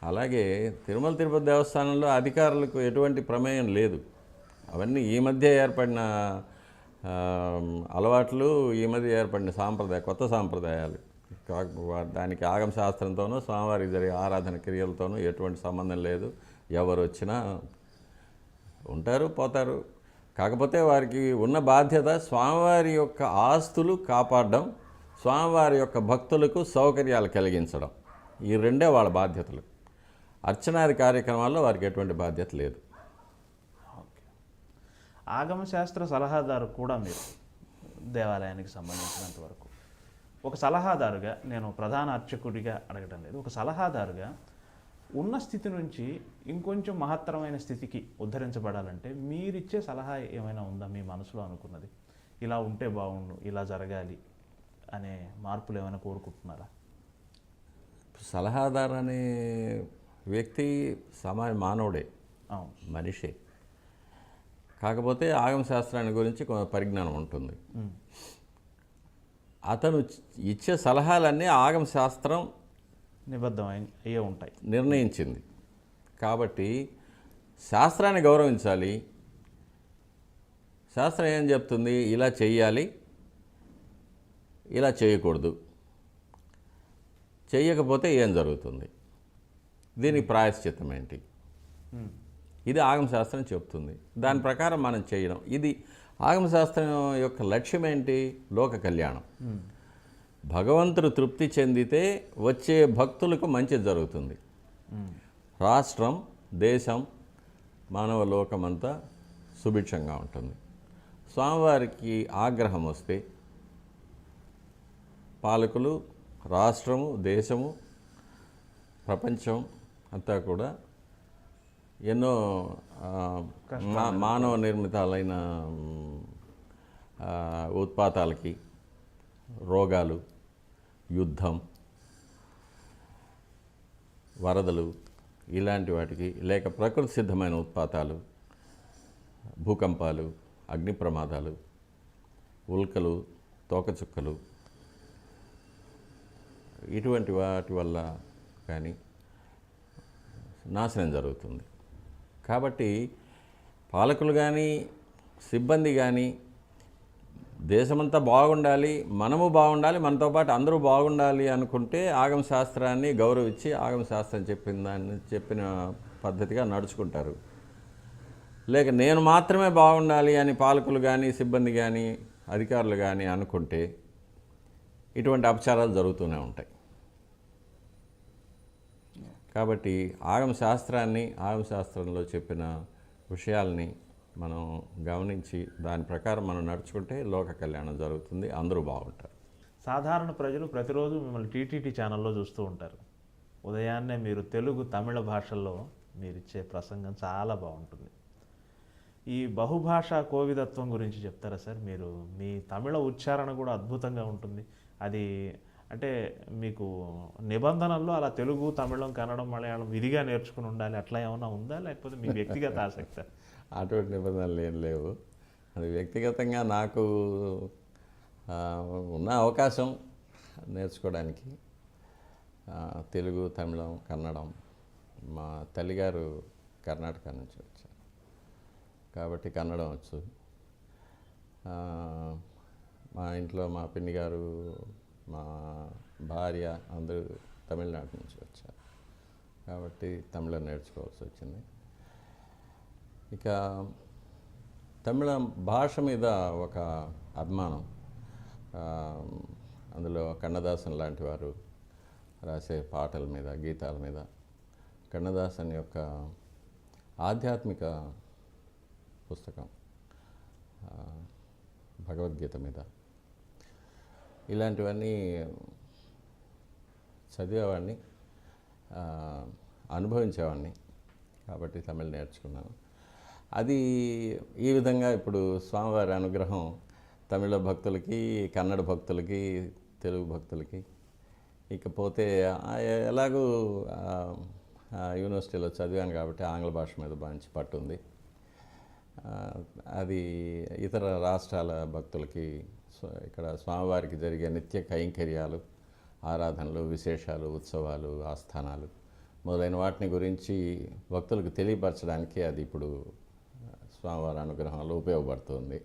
అలాగే తిరుమల తిరుపతి దేవస్థానంలో అధికారులకు ఎటువంటి ప్రమేయం లేదు. అవన్నీ ఈ మధ్య ఏర్పడిన అలవాట్లు, ఈ మధ్య ఏర్పడిన కొత్త సాంప్రదాయాలు. దానికి ఆగమ శాస్త్రంతోనూ స్వామివారికి జరిగే ఆరాధన క్రియలతోనూ ఎటువంటి సంబంధం లేదు. ఎవరు వచ్చినా ఉంటారు, పోతారు. కాకపోతే వారికి ఉన్న బాధ్యత స్వామివారి యొక్క ఆస్తులు కాపాడడం, స్వామివారి యొక్క భక్తులకు సౌకర్యాలు కలిగించడం. ఈ రెండే వాళ్ళ బాధ్యతలు. అర్చనాది కార్యక్రమాల్లో వారికి ఎటువంటి బాధ్యత లేదు. ఓకే. ఆగమ శాస్త్ర సలహాదారు కూడా మీరు దేవాలయానికి సంబంధించినంత వరకు ఒక సలహాదారుగా, నేను ప్రధాన అర్చకుడిగా అడగడం లేదు, ఒక సలహాదారుగా ఉన్న స్థితి నుంచి ఇంకొంచెం మహత్తరమైన స్థితికి ఉద్ధరించబడాలంటే మీరిచ్చే సలహా ఏమైనా ఉందా? మీ మనసులో అనుకున్నది ఇలా ఉంటే బాగుండు, ఇలా జరగాలి అనే మార్పులు ఏమైనా కోరుకుంటున్నారా? సలహాదారు అనే వ్యక్తి మానవుడే, మనిషే. కాకపోతే ఆగమ శాస్త్రాన్ని గురించి కొంత పరిజ్ఞానం ఉంటుంది. అతను ఇచ్చే సలహాలన్నీ ఆగమ శాస్త్రం నిబద్ధమయ్యే ఉంటాయి, నిర్ణయించింది. కాబట్టి శాస్త్రాన్ని గౌరవించాలి. శాస్త్రం ఏం చెప్తుంది? ఇలా చెయ్యాలి, ఇలా చేయకూడదు, చెయ్యకపోతే ఏం జరుగుతుంది, దీనికి ప్రాయశ్చిత్తం ఏంటి, ఇది ఆగమ శాస్త్రం చెప్తుంది. దాని ప్రకారం మనం చేయడం. ఇది ఆగమ శాస్త్రం యొక్క లక్ష్యం ఏంటి? లోక కళ్యాణం. భగవంతుడు తృప్తి చెందితే వచ్చే భక్తులకు మంచి జరుగుతుంది. రాష్ట్రం, దేశం, మానవ లోకమంతా సుభిక్షంగా ఉంటుంది. స్వామివారికి ఆగ్రహం వస్తే పాలకులు, రాష్ట్రము, దేశము, ప్రపంచం అంతా కూడా ఎన్నో మానవ నిర్మితాలైన ఉత్పాతాలకి, రోగాలు, యుద్ధం, వరదలు ఇలాంటి వాటికి, లేక ప్రకృతి సిద్ధమైన ఉత్పాతాలు, భూకంపాలు, అగ్ని ప్రమాదాలు, ఉల్కలు, తోకచుక్కలు, ఇటువంటి వాటి వల్ల కానీ నాశనం జరుగుతుంది. కాబట్టి పాలకులు కానీ, సిబ్బంది కానీ దేశమంతా బాగుండాలి, మనము బాగుండాలి, మనతో పాటు అందరూ బాగుండాలి అనుకుంటే ఆగమ శాస్త్రాన్ని గౌరవించి ఆగమ శాస్త్రం చెప్పిన పద్ధతిగా నడుచుకుంటారు. లేక నేను మాత్రమే బాగుండాలి అని పాలకులు కానీ, సిబ్బంది కానీ, అధికారులు కానీ అనుకుంటే ఇటువంటి అపచారాలు జరుగుతూనే ఉంటాయి. కాబట్టి ఆగమ శాస్త్రంలో చెప్పిన విషయాల్ని మనం గమనించి దాని ప్రకారం మనం నడుచుకుంటే లోక కళ్యాణం జరుగుతుంది, అందరూ బాగుంటారు. సాధారణ ప్రజలు ప్రతిరోజు మిమ్మల్ని టీటీడీ ఛానల్లో చూస్తూ ఉంటారు. ఉదయాన్నే మీరు తెలుగు, తమిళ భాషల్లో మీరిచ్చే ప్రసంగం చాలా బాగుంటుంది. ఈ బహుభాషా కోవిదత్వం గురించి చెప్తారా సార్? మీరు మీ తమిళ ఉచ్చారణ కూడా అద్భుతంగా ఉంటుంది. అది అంటే మీకు నిబంధనల్లో అలా తెలుగు, తమిళం, కన్నడం, మలయాళం విధిగా నేర్చుకుని ఉండాలి అట్లా ఏమైనా ఉందా, లేకపోతే మీ వ్యక్తిగత ఆసక్తి? అటువంటి నిబంధనలు ఏం లేవు. అది వ్యక్తిగతంగా నాకు ఉన్న అవకాశం నేర్చుకోవడానికి తెలుగు, తమిళం, కన్నడం. మా తల్లిగారు కర్ణాటక నుంచి వచ్చారు కాబట్టి కన్నడం వచ్చు. మా ఇంట్లో మా పిన్ని గారు, మా భార్య అందరూ తమిళనాడు నుంచి వచ్చారు కాబట్టి తమిళం నేర్చుకోవాల్సి వచ్చింది. ఇక తమిళ భాష మీద ఒక అభిమానం, అందులో కన్నదాసన్ లాంటి వారు రాసే పాటల మీద, గీతాల మీద, కన్నదాసన్ యొక్క ఆధ్యాత్మిక పుస్తకం భగవద్గీత మీద, ఇలాంటివన్నీ చదివేవాడిని, అనుభవించేవాడిని కాబట్టి తమిళ్ నేర్చుకున్నాను. అది ఈ విధంగా ఇప్పుడు స్వామివారి అనుగ్రహం తమిళ భక్తులకి, కన్నడ భక్తులకి, తెలుగు భక్తులకి, ఇకపోతే ఎలాగూ యూనివర్సిటీలో చదివాను కాబట్టి ఆంగ్ల భాష మీద మంచి పట్టు ఉంది. అది ఇతర రాష్ట్రాల భక్తులకి ఇక్కడ స్వామివారికి జరిగే నిత్య కైంకర్యాలు, ఆరాధనలు, విశేషాలు, ఉత్సవాలు, ఆస్థానాలు మొదలైన వాటిని గురించి భక్తులకు తెలియపరచడానికి అది ఇప్పుడు స్వామివారి అనుగ్రహంలో ఉపయోగపడుతుంది.